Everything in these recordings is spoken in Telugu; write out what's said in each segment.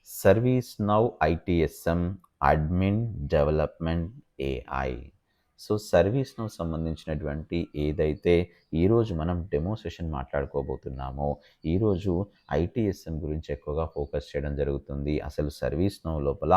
ServiceNow ITSM admin development AI. So ServiceNow సంబంధించినటువంటి ఏదైతే ఈరోజు మనం డెమో సెషన్ మాట్లాడుకోబోతున్నామో, ఈరోజు ఐటీఎస్ఎం గురించి ఎక్కువగా ఫోకస్ చేయడం జరుగుతుంది. అసలు సర్వీస్‌నౌ లోపల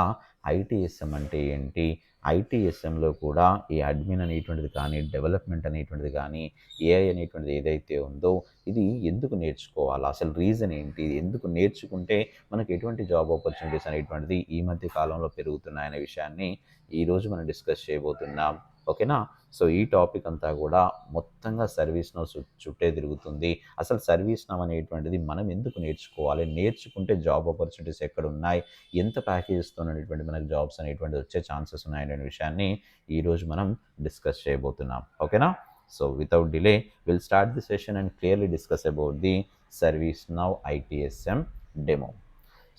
ఐటీఎస్ఎం అంటే ఏంటి? ఐటీఎస్ఎంలో కూడా ఈ అడ్మిన్ అనేటువంటిది కానీ, డెవలప్మెంట్ అనేటువంటిది కానీ, ఏఐ అనేటువంటిది ఏదైతే ఉందో ఇది ఎందుకు నేర్చుకోవాలా? అసలు రీజన్ ఏంటి? ఎందుకు నేర్చుకుంటే మనకు ఎటువంటి జాబ్ ఆపర్చునిటీస్ అనేటువంటిది ఈ మధ్య కాలంలో పెరుగుతున్నాయనే విషయాన్ని ఈరోజు మనం డిస్కస్ చేయబోతున్నాం. ఓకేనా? సో ఈ టాపిక్ అంతా కూడా మొత్తంగా సర్వీస్‌నౌ చుట్టే తిరుగుతుంది. అసలు సర్వీస్‌నౌ అనేటువంటిది మనం ఎందుకు నేర్చుకోవాలి? నేర్చుకుంటే జాబ్ ఆపర్చునిటీస్ ఎక్కడున్నాయి? ఎంత ప్యాకేజెస్‌తో అనేటువంటి మనకు జాబ్స్ అనేటువంటిది వచ్చే ఛాన్సెస్ ఉన్నాయనే విషయాన్ని ఈరోజు మనం డిస్కస్ చేయబోతున్నాం. ఓకేనా? So without delay will start the session and clearly discuss about the ServiceNow ITSM demo.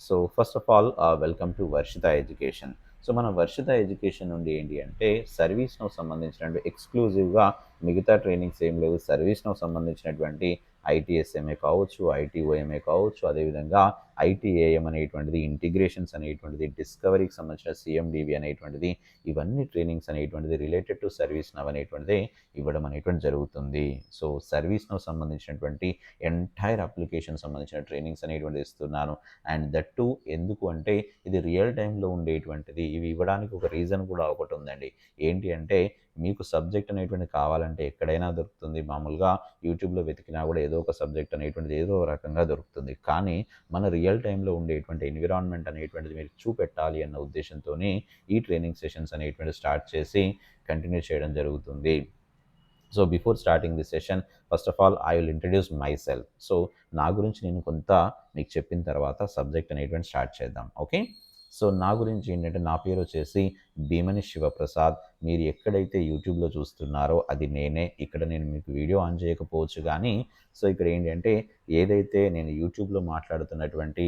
So first of all welcome to Varshita education. So మన వర్షిత ఎడ్యుకేషన్ నుండి ఏంటి అంటే సర్వీస్‌నౌ సంబంధించినటువంటి ఎక్స్క్లూజివ్‌గా మిగతా ట్రైనింగ్స్ ఏం లేవు. సర్వీస్‌నౌ సంబంధించినటువంటి ఐటీఎస్ఎంఏ కావచ్చు, ఐటీఓఎంఏ కావచ్చు, అదేవిధంగా ఐటీఏఎం అనేటువంటిది, ఇంటిగ్రేషన్స్ అనేటువంటిది, డిస్కవరీకి సంబంధించిన సీఎండివి అనేటువంటిది, ఇవన్నీ ట్రైనింగ్స్ అనేటువంటిది రిలేటెడ్ టు సర్వీస్‌నౌ అనేటువంటిది ఇవ్వడం అనేటువంటి జరుగుతుంది. సో సర్వీస్‌నౌ సంబంధించినటువంటి ఎంటైర్ అప్లికేషన్ సంబంధించిన ట్రైనింగ్స్ అనేటువంటిది ఇస్తున్నాను. అండ్ దట్ టు ఎందుకు అంటే ఇది రియల్ టైంలో ఉండేటువంటిది. ఇవి ఇవ్వడానికి ఒక రీజన్ కూడా ఒకటి ఉందండి. ఏంటి అంటే మీకు సబ్జెక్ట్ అనేటువంటిది కావాలంటే ఎక్కడైనా దొరుకుతుంది. మామూలుగా యూట్యూబ్‌లో వెతికినా కూడా ఏదో ఒక సబ్జెక్ట్ అనేటువంటిది ఏదో ఒక రకంగా దొరుకుతుంది. కానీ మన రియల్ టైంలో ఉండేటువంటి ఎన్విరాన్మెంట్ అనేటువంటిది మీరు చూపెట్టాలి అన్న ఉద్దేశంతోని ఈ ట్రైనింగ్ సెషన్స్ అనేటువంటివి స్టార్ట్ చేసి కంటిన్యూ చేయడం జరుగుతుంది. So before starting the session first of all I will introduce my self. So నా గురించి నేను కొంత మీకు చెప్పిన తర్వాత సబ్జెక్ట్ అనేటువంటి స్టార్ట్ చేద్దాం. ఓకే? సో నా గురించి ఏంటంటే నా పేరు వచ్చేసి భీమని శివప్రసాద్. మీరు ఎక్కడైతే యూట్యూబ్లో చూస్తున్నారో అది నేనే. ఇక్కడ నేను మీకు వీడియో ఆన్ చేయకపోవచ్చు కానీ సో ఇక్కడ ఏంటంటే ఏదైతే నేను యూట్యూబ్లో మాట్లాడుతున్నటువంటి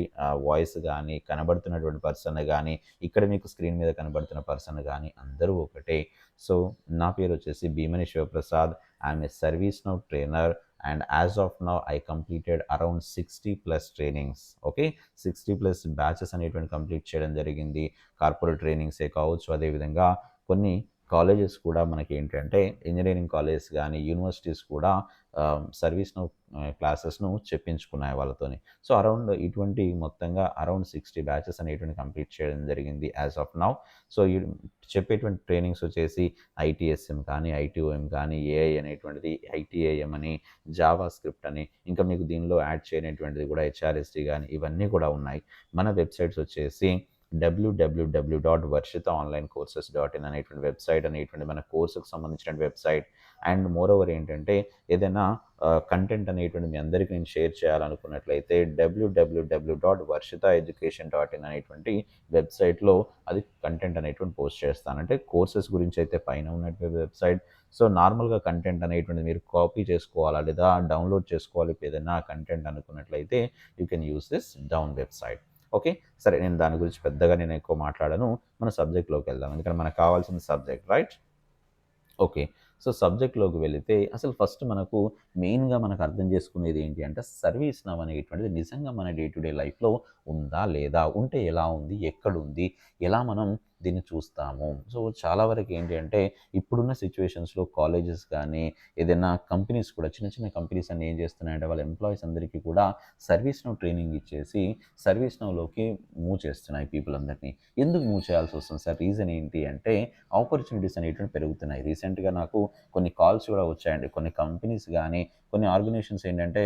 వాయిస్ కానీ, కనబడుతున్నటువంటి పర్సన్ కానీ, ఇక్కడ మీకు స్క్రీన్ మీద కనబడుతున్న పర్సన్ కానీ అందరూ ఒకటే. సో నా పేరు వచ్చేసి Bhimani Shivaprasad. I'm a ServiceNow trainer and as of now I completed around 60+ trainings. Okay, 60+ batches అనేటువంటి కంప్లీట్ చేయడం జరిగింది. కార్పొరేట్ ట్రైనింగ్సే కావచ్చు, అదేవిధంగా కొన్ని కాలేజెస్ కూడా మనకి ఏంటంటే ఇంజనీరింగ్ కాలేజెస్ కానీ, యూనివర్సిటీస్ కూడా ServiceNow క్లాసెస్ను చెప్పించుకున్నాయి వాళ్ళతోని. సో అరౌండ్ ఇటువంటి మొత్తంగా అరౌండ్ 60 బ్యాచెస్ అనేటువంటి కంప్లీట్ చేయడం జరిగింది యాజ్ ఆఫ్ నౌ. సో ఈ చెప్పేటువంటి ట్రైనింగ్స్ వచ్చేసి ఐటీఎస్ఎం కానీ, ఐటీఓఎం కానీ, ఏఐ అనేటువంటిది, ఐటీఏఎం అని, జావా స్క్రిప్ట్ అని, ఇంకా మీకు దీనిలో యాడ్ చేయనటువంటిది కూడా హెచ్ఆర్ఎస్డి కానీ ఇవన్నీ కూడా ఉన్నాయి. మన వెబ్సైట్స్ వచ్చేసి www.varshitaonlinecourses.in అనేటువంటి వెబ్సైట్ అనేటువంటి మన కోర్సుకు సంబంధించిన వెబ్సైట్. అండ్ మోర్ ఓవర్ ఏంటంటే ఏదైనా కంటెంట్ అనేటువంటి మీ అందరికీ నేను షేర్ చేయాలనుకున్నట్లయితే www.varshitaeducation.in అనేటువంటి వెబ్సైట్లో అది కంటెంట్ అనేటువంటి పోస్ట్ చేస్తాను. అంటే కోర్సెస్ గురించి అయితే పైన ఉన్నటువంటి వెబ్సైట్. సో నార్మల్గా కంటెంట్ అనేటువంటిది మీరు కాపీ చేసుకోవాలా లేదా డౌన్లోడ్ చేసుకోవాలి ఏదైనా కంటెంట్ అనుకున్నట్లయితే you can use this down website. Okay, సరే నేను దాని గురించి పెద్దగా నేను ఎక్కువ మాట్లాడను. మన సబ్జెక్ట్లోకి వెళ్దాం, ఎందుకంటే మనకు కావాల్సిన సబ్జెక్ట్ రైట్. ఓకే, సో సబ్జెక్ట్లోకి వెళితే అసలు ఫస్ట్ మనకు మెయిన్గా మనకు అర్థం చేసుకునేది ఏంటి అంటే ServiceNow అనేటువంటిది నిజంగా మన డే టు డే లైఫ్లో ఉందా లేదా, ఉంటే ఎలా ఉంది, ఎక్కడుంది, ఎలా మనం దీన్ని చూస్తాము. సో చాలా వరకు ఏంటి అంటే ఇప్పుడున్న సిచ్యువేషన్స్లో కాలేజెస్ కానీ ఏదైనా కంపెనీస్ కూడా చిన్న చిన్న కంపెనీస్ అన్ని ఏం చేస్తున్నాయంటే వాళ్ళ ఎంప్లాయీస్ అందరికీ కూడా ServiceNow ట్రైనింగ్ ఇచ్చేసి ServiceNowలోకి మూవ్ చేస్తున్నాయి పీపుల్ అందరినీ. ఎందుకు మూవ్ చేయాల్సి వస్తుంది సార్, రీజన్ ఏంటి అంటే ఆపర్చునిటీస్ అనేటువంటి పెరుగుతున్నాయి. రీసెంట్గా నాకు కొన్ని కాల్స్ కూడా వచ్చాయండి. కొన్ని కంపెనీస్ కానీ, కొన్ని ఆర్గనైజేషన్స్ ఏంటంటే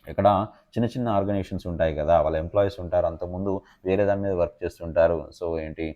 ఇక్కడ చిన్న చిన్న ఆర్గనైజేషన్స్ ఉంటాయి కదా, వాళ్ళ ఎంప్లాయీస్ ఉంటారు. అంతకుముందు వేరే దాని మీద వర్క్ చేస్తుంటారు. సో ఏంటి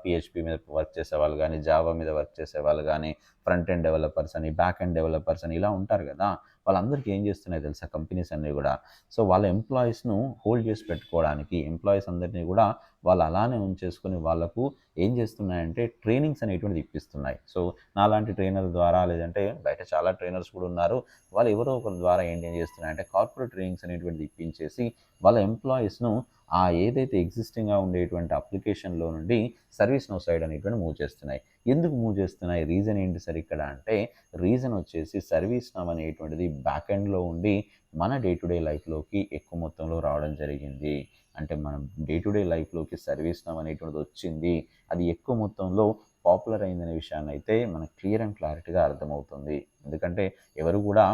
పిహెచ్పి మీద వర్క్ చేసేవాళ్ళు కానీ, జావా మీద వర్క్ చేసేవాళ్ళు కానీ, ఫ్రంట్ ఎండ్ డెవలపర్స్ అని, బ్యాక్ ఎండ్ డెవలపర్స్ అని ఇలా ఉంటారు కదా. వాళ్ళందరికీ ఏం చేస్తున్నాయి తెలుసా కంపెనీస్ అన్నీ కూడా, సో వాళ్ళ ఎంప్లాయీస్ను హోల్డ్ చేసి పెట్టుకోవడానికి ఎంప్లాయీస్ అందరినీ కూడా వాళ్ళు అలానే ఉంచేసుకొని వాళ్ళకు ఏం చేస్తున్నాయంటే ట్రైనింగ్స్ అనేటువంటిది ఇప్పిస్తున్నాయి. సో నాలాంటి ట్రైనర్ ద్వారా, లేదంటే బయట చాలా ట్రైనర్స్ కూడా ఉన్నారు, వాళ్ళు ఎవరో ఒకరి ద్వారా ఏం చేస్తున్నాయంటే కార్పొరేట్ ట్రైనింగ్స్ అనేటువంటిది ఇప్పించేసి వాళ్ళ ఎంప్లాయీస్ను ఆ ఏదైతే ఎగ్జిస్టింగ్గా ఉండేటువంటి అప్లికేషన్లో నుండి ServiceNow సైడ్ అనేటువంటి మూవ్ చేస్తున్నాయి. ఎందుకు మూవ్ చేస్తున్నాయి, రీజన్ ఏంటి సార్ ఇక్కడ అంటే రీజన్ వచ్చేసి ServiceNow అనేటువంటిది బ్యాక్ ఎండ్లో ఉండి మన డే టు డే లైఫ్లోకి ఎక్కువ మొత్తంలో రావడం జరిగింది. అంటే మనం డే టు డే లైఫ్లోకి సర్వీస్ నౌ అనేటువంటిది వచ్చింది, అది ఎక్కువ మొత్తంలో పాపులర్ అయిందనే విషయాన్ని అయితే మనకు క్లియర్ అండ్ క్లారిటీగా అర్థమవుతుంది. ఎందుకంటే ఎవరు కూడా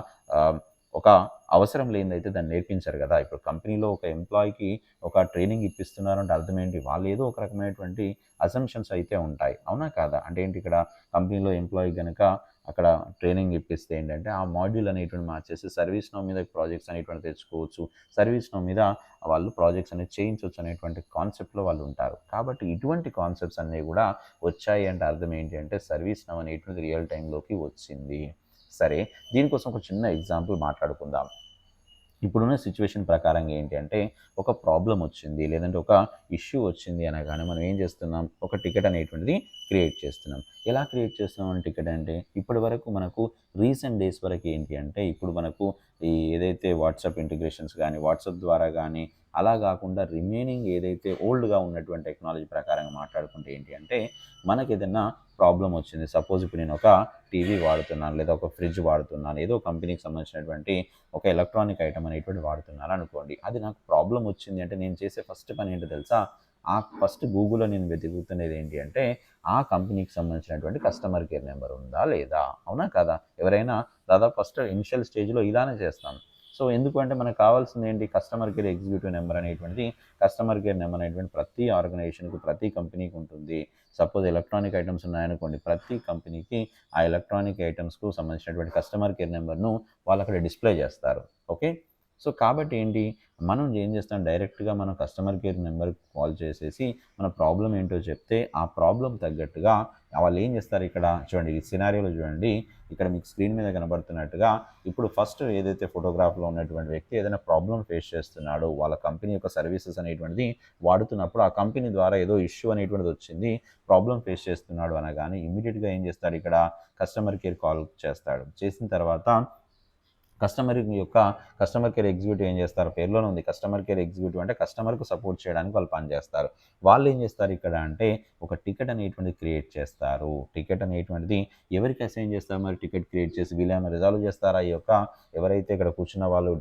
ఒక అవసరం లేనిదైతే దాన్ని నేర్పించరు కదా. ఇప్పుడు కంపెనీలో ఒక ఎంప్లాయీకి ఒక ట్రైనింగ్ ఇప్పిస్తున్నారంటే అర్థం ఏంటి, వాళ్ళు ఏదో ఒక రకమైనటువంటి అసంప్షన్స్ అయితే ఉంటాయి, అవునా కాదా? అంటే ఏంటి, ఇక్కడ కంపెనీలో ఎంప్లాయీ కనుక అక్కడ ట్రైనింగ్ ఇప్పిస్తే ఏంటంటే ఆ మాడ్యూల్ అనేటువంటి మార్చేసి సర్వీస్ నౌ మీద ప్రాజెక్ట్స్ అనేటువంటి తెచ్చుకోవచ్చు, సర్వీస్ నౌ మీద వాళ్ళు ప్రాజెక్ట్స్ అనేది చేయించవచ్చు అనేటువంటి కాన్సెప్ట్లో వాళ్ళు ఉంటారు. కాబట్టి ఇటువంటి కాన్సెప్ట్స్ అన్నీ కూడా వచ్చాయి అంటే అర్థం ఏంటి అంటే సర్వీస్ నౌ అనేటువంటిది రియల్ టైంలోకి వచ్చింది. సరే, దీనికోసం ఒక చిన్న ఎగ్జాంపుల్ మాట్లాడుకుందాం. ఇప్పుడున్న సిచ్యువేషన్ ప్రకారంగా ఏంటి అంటే ఒక ప్రాబ్లం వచ్చింది, లేదంటే ఒక ఇష్యూ వచ్చింది అనగానే మనం ఏం చేస్తున్నాం, ఒక టికెట్ అనేటువంటిది క్రియేట్ చేస్తున్నాం. ఎలా క్రియేట్ చేస్తున్నాం టికెట్ అంటే, ఇప్పటి వరకు మనకు రీసెంట్ డేస్ వరకు ఏంటి అంటే ఇప్పుడు మనకు ఈ ఏదైతే వాట్సాప్ ఇంటిగ్రేషన్స్ కానీ వాట్సాప్ ద్వారా కానీ అలా కాకుండా రిమైనింగ్ ఏదైతే ఓల్డ్గా ఉన్నటువంటి టెక్నాలజీ ప్రకారంగా మాట్లాడుకుంటే ఏంటి అంటే మనకి ఏదైనా ప్రాబ్లం వచ్చింది. సపోజ్ ఇప్పుడు నేను ఒక టీవీ వాడుతున్నాను, లేదా ఒక ఫ్రిడ్జ్ వాడుతున్నాను, ఏదో కంపెనీకి సంబంధించినటువంటి ఒక ఎలక్ట్రానిక్ ఐటమ్ అనేటువంటి వాడుతున్నారు అనుకోండి. అది నాకు ప్రాబ్లం వచ్చింది అంటే నేను చేసే ఫస్ట్ పని ఏంటో తెలుసా? ఫస్ట్ గూగుల్‌లో నేను వెతుకుతున్నది ఏంటి అంటే ఆ కంపెనీకి సంబంధించినటువంటి కస్టమర్ కేర్ నెంబర్ ఉందా లేదా? అవునా కాదా? ఎవరైనా దాదాపు ఫస్ట్ ఇనిషియల్ స్టేజ్‌లో ఇలానే చేస్తాం. సో ఎందుకు అంటే మనకు కావాల్సింది ఏంటి, కస్టమర్ కేర్ ఎగ్జిక్యూటివ్ నెంబర్ అనేటువంటిది. కస్టమర్ కేర్ నెంబర్ అనేటువంటి ప్రతి ఆర్గనైజేషన్‌కి, ప్రతి కంపెనీకి ఉంటుంది. సపోజ్ ఎలక్ట్రానిక్ ఐటమ్స్ ఉన్నాయనుకోండి, ప్రతి కంపెనీకి ఆ ఎలక్ట్రానిక్ ఐటమ్స్‌కు సంబంధించినటువంటి కస్టమర్ కేర్ నెంబర్‌ను వాళ్ళు అక్కడ డిస్‌ప్లే చేస్తారు. ఓకే. సో కాబట్టి ఏంటి, మనం ఏం చేస్తాం, డైరెక్ట్‌గా మనం కస్టమర్ కేర్ నెంబర్‌కి కాల్ చేసేసి మన ప్రాబ్లమ్ ఏంటో చెప్తే ఆ ప్రాబ్లమ్ తగ్గట్టుగా వాళ్ళు ఏం చేస్తారు, ఇక్కడ చూడండి ఈ సినారియోలో చూడండి, ఇక్కడ మీకు స్క్రీన్ మీద కనబడుతున్నట్టుగా ఇప్పుడు ఫస్ట్ ఏదైతే ఫోటోగ్రాఫ్‌లో ఉన్నటువంటి వ్యక్తి ఏదైనా ప్రాబ్లమ్ ఫేస్ చేస్తున్నాడో, వాళ్ళ కంపెనీ యొక్క సర్వీసెస్ అనేటువంటిది వాడుతున్నప్పుడు ఆ కంపెనీ ద్వారా ఏదో ఇష్యూ అనేటువంటిది వచ్చింది, ప్రాబ్లమ్ ఫేస్ చేస్తున్నాడు అనగానే ఇమ్మీడియట్‌గా ఏం చేస్తాడు, ఇక్కడ కస్టమర్ కేర్ కాల్ చేస్తాడు. చేసిన తర్వాత కస్టమర్ కేర్ ఎగ్జిక్యూటివ్ ఏం చేస్తారు, పేరులోనే ఉంది కస్టమర్ కేర్ ఎగ్జిక్యూటివ్ అంటే కస్టమర్‌కు సపోర్ట్ చేయడానికి వాళ్ళు పనిచేస్తారు. వాళ్ళు ఏం చేస్తారు ఇక్కడ అంటే ఒక టికెట్ అనేటువంటిది క్రియేట్ చేస్తారు. టికెట్ అనేటువంటిది ఎవరికి అసైన్ చేస్తారు, మరి టికెట్ క్రియేట్ చేసి వీళ్ళేమైనా రిజాల్వ్ చేస్తారా, ఈ యొక్క ఎవరైతే ఇక్కడ కూర్చున్న వాళ్ళు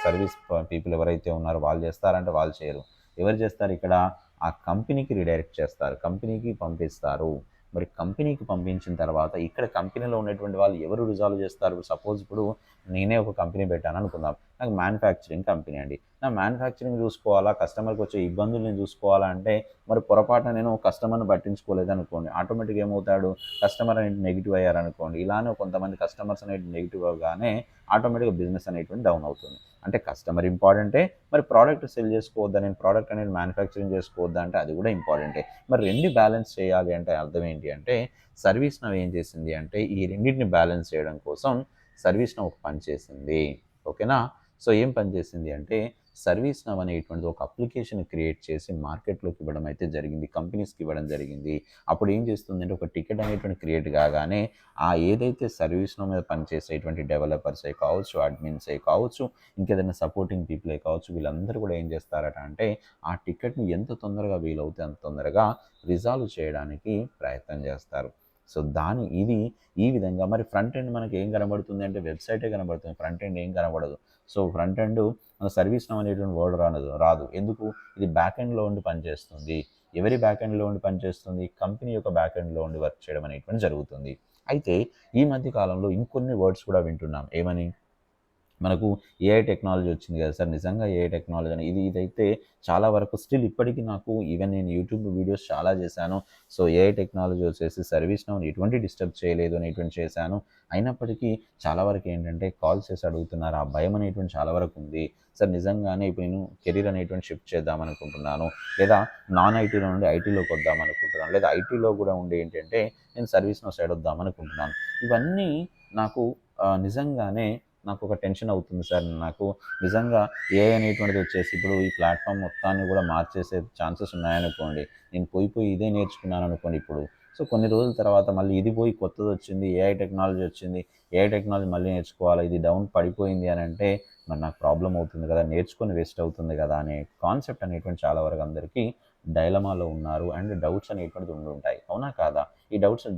సర్వీస్ పీపుల్ ఎవరైతే ఉన్నారో వాళ్ళు చేస్తారంటే వాళ్ళు చేయరు. ఎవరు చేస్తారు ఇక్కడ, ఆ కంపెనీకి రీడైరెక్ట్ చేస్తారు, కంపెనీకి పంపిస్తారు. మరి కంపెనీకి పంపించిన తర్వాత ఇక్కడ కంపెనీలో ఉన్నటువంటి వాళ్ళు ఎవరు రిజాల్వ్ చేస్తారు. సపోజ్ ఇప్పుడు నేనే ఒక కంపెనీ పెట్టాను అనుకుందాం, నాకు మ్యానుఫ్యాక్చరింగ్ కంపెనీ అండి. నా మ్యానుఫ్యాక్చరింగ్ చూసుకోవాలా, కస్టమర్కి వచ్చే ఇబ్బందులను చూసుకోవాలా అంటే మరి పొరపాటున నేను కస్టమర్ని పట్టించుకోలేదు అనుకోండి, ఆటోమేటిక్గా ఏమవుతాడు, కస్టమర్ అనేది నెగిటివ్ అయ్యారనుకోండి, ఇలానే కొంతమంది కస్టమర్స్ అనేది నెగిటివ్ అవగానే ఆటోమేటిక్గా బిజినెస్ అనేటువంటి డౌన్ అవుతుంది. అంటే కస్టమర్ ఇంపార్టెంటే, మరి ప్రోడక్ట్ సెల్ చేసుకోవద్దా, నేను ప్రోడక్ట్ అనేది మ్యానుఫ్యాక్చరింగ్ చేసుకోవద్దా అంటే అది కూడా ఇంపార్టెంటే. మరి రెండు బ్యాలెన్స్ చేయాలి అంటే అర్థం ఏంటి అంటే సర్వీస్ నౌ ఏం చేసింది అంటే ఈ రెండింటిని బ్యాలెన్స్ చేయడం కోసం సర్వీస్ నౌ ఒక పని చేసింది. ఓకేనా. సో ఏం పని చేసింది అంటే సర్వీస్ నౌ అనేటువంటిది ఒక అప్లికేషన్ క్రియేట్ చేసి మార్కెట్లోకి ఇవ్వడం అయితే జరిగింది, కంపెనీస్కి ఇవ్వడం జరిగింది. అప్పుడు ఏం చేస్తుందంటే ఒక టికెట్ అనేటువంటి క్రియేట్ కాగానే ఆ ఏదైతే సర్వీస్ నౌ మీద పనిచేసేటువంటి డెవలపర్సే కావచ్చు, అడ్మిన్సే కావచ్చు, ఇంకేదైనా సపోర్టింగ్ పీపులే కావచ్చు, వీళ్ళందరూ కూడా ఏం చేస్తారట అంటే ఆ టికెట్ని ఎంత తొందరగా వీలవుతే అంత తొందరగా రిజాల్వ్ చేయడానికి ప్రయత్నం చేస్తారు. సో ఇది ఈ విధంగా మరి ఫ్రంట్ ఎండ్ మనకి ఏం కనబడుతుంది అంటే వెబ్సైటే కనబడుతుంది, ఫ్రంట్ ఎండ్ ఏం కనబడదు. సో ఫ్రంట్ ఎండ్ మన సర్వీస్ నౌ అనేటువంటి వర్డ్ రాదు. ఎందుకు, ఇది బ్యాక్ ఎండ్లో ఉండి పనిచేస్తుంది. ఎవరి బ్యాక్ ఎండ్లో ఉండి పనిచేస్తుంది, కంపెనీ యొక్క బ్యాక్ ఎండ్లో ఉండి వర్క్ చేయడం అనేటువంటి జరుగుతుంది. అయితే ఈ మధ్య కాలంలో ఇంకొన్ని వర్డ్స్ కూడా వింటున్నాం, ఏమని, మనకు ఏఐ టెక్నాలజీ వచ్చింది కదా సార్, నిజంగా ఏఐ టెక్నాలజీ అని ఇదైతే చాలా వరకు స్టిల్ ఇప్పటికీ నాకు ఈవెన్ నేను యూట్యూబ్ వీడియోస్ చాలా చేశాను. సో ఏఐ టెక్నాలజీ వచ్చేసి సర్వీస్ నౌని ఎటువంటి డిస్టర్బ్ చేయలేదు అనేటువంటి చేశాను. అయినప్పటికీ చాలా వరకు ఏంటంటే కాల్ చేసి అడుగుతున్నారు, ఆ భయం అనేటువంటి చాలా వరకు ఉంది. సార్ నిజంగానే ఇప్పుడు నేను కెరీర్ అనేటువంటి షిఫ్ట్ చేద్దాం అనుకుంటున్నాను, లేదా నాన్ ఐటీలో నుండి ఐటీలోకి వద్దాం అనుకుంటున్నాను, లేదా ఐటీలో కూడా ఉండి ఏంటంటే నేను సర్వీస్ నౌ సైడ్ వద్దాం అనుకుంటున్నాను. ఇవన్నీ నాకు నిజంగానే నాకు ఒక టెన్షన్ అవుతుంది సార్. నాకు నిజంగా ఏఐ అనేటువంటిది వచ్చేసి ఇప్పుడు ఈ ప్లాట్ఫామ్ మొత్తాన్ని కూడా మార్చేసే ఛాన్సెస్ ఉన్నాయనుకోండి, నేను పోయి ఇదే నేర్చుకున్నాను అనుకోండి ఇప్పుడు. సో కొన్ని రోజుల తర్వాత మళ్ళీ ఇది పోయి కొత్తది వచ్చింది, ఏఐ టెక్నాలజీ వచ్చింది, ఏఐ టెక్నాలజీ మళ్ళీ నేర్చుకోవాలి, ఇది డౌన్ పడిపోయింది అని అంటే మరి నాకు ప్రాబ్లం అవుతుంది కదా, నేర్చుకొని వేస్ట్ అవుతుంది కదా అనే కాన్సెప్ట్ అనేటువంటి చాలా వరకు అందరికీ డైలమాలో ఉన్నారు. అండ్ డౌట్స్ అనేటువంటిది ఉండుంటాయి, అవునా కాదా? ఈ డౌట్స్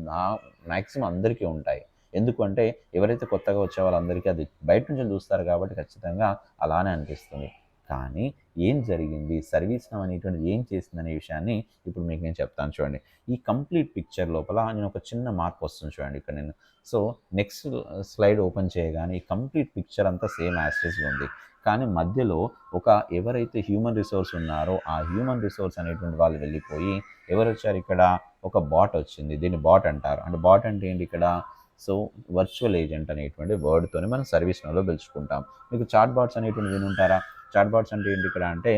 మ్యాక్సిమం అందరికీ ఉంటాయి. ఎందుకంటే ఎవరైతే కొత్తగా వచ్చే వాళ్ళందరికీ అది బయట నుంచి చూస్తారు కాబట్టి ఖచ్చితంగా అలానే అనిపిస్తుంది. కానీ ఏం జరిగింది, సర్వీస్ నౌ అనేటువంటిది ఏం చేసిందనే విషయాన్ని ఇప్పుడు మీకు నేను చెప్తాను చూడండి. ఈ కంప్లీట్ పిక్చర్ లోపల నేను ఒక చిన్న మార్పు వస్తుంది చూడండి ఇక్కడ నేను. సో నెక్స్ట్ స్లైడ్ ఓపెన్ చేయగానే ఈ కంప్లీట్ పిక్చర్ అంతా సేమ్ యాస్టేజ్గా ఉంది. కానీ మధ్యలో ఒక ఎవరైతే హ్యూమన్ రిసోర్స్ ఉన్నారో ఆ హ్యూమన్ రిసోర్స్ అనేటువంటి వాళ్ళు వెళ్ళిపోయి ఎవరు వచ్చారు ఇక్కడ, ఒక బాట్ వచ్చింది. దీన్ని బాట్ అంటారు. అంటే బాట్ అంటే ఏంటి ఇక్కడ, సో వర్చువల్ ఏజెంట్ అనేటువంటి వర్డ్తోనే మనం సర్వీస్ నౌలో పిలుచుకుంటాం. మీకు చాట్ బాట్స్ అనేటువంటి విని ఉంటారా? చాట్ బాట్స్ అంటే ఏంటి ఇక్కడ అంటే,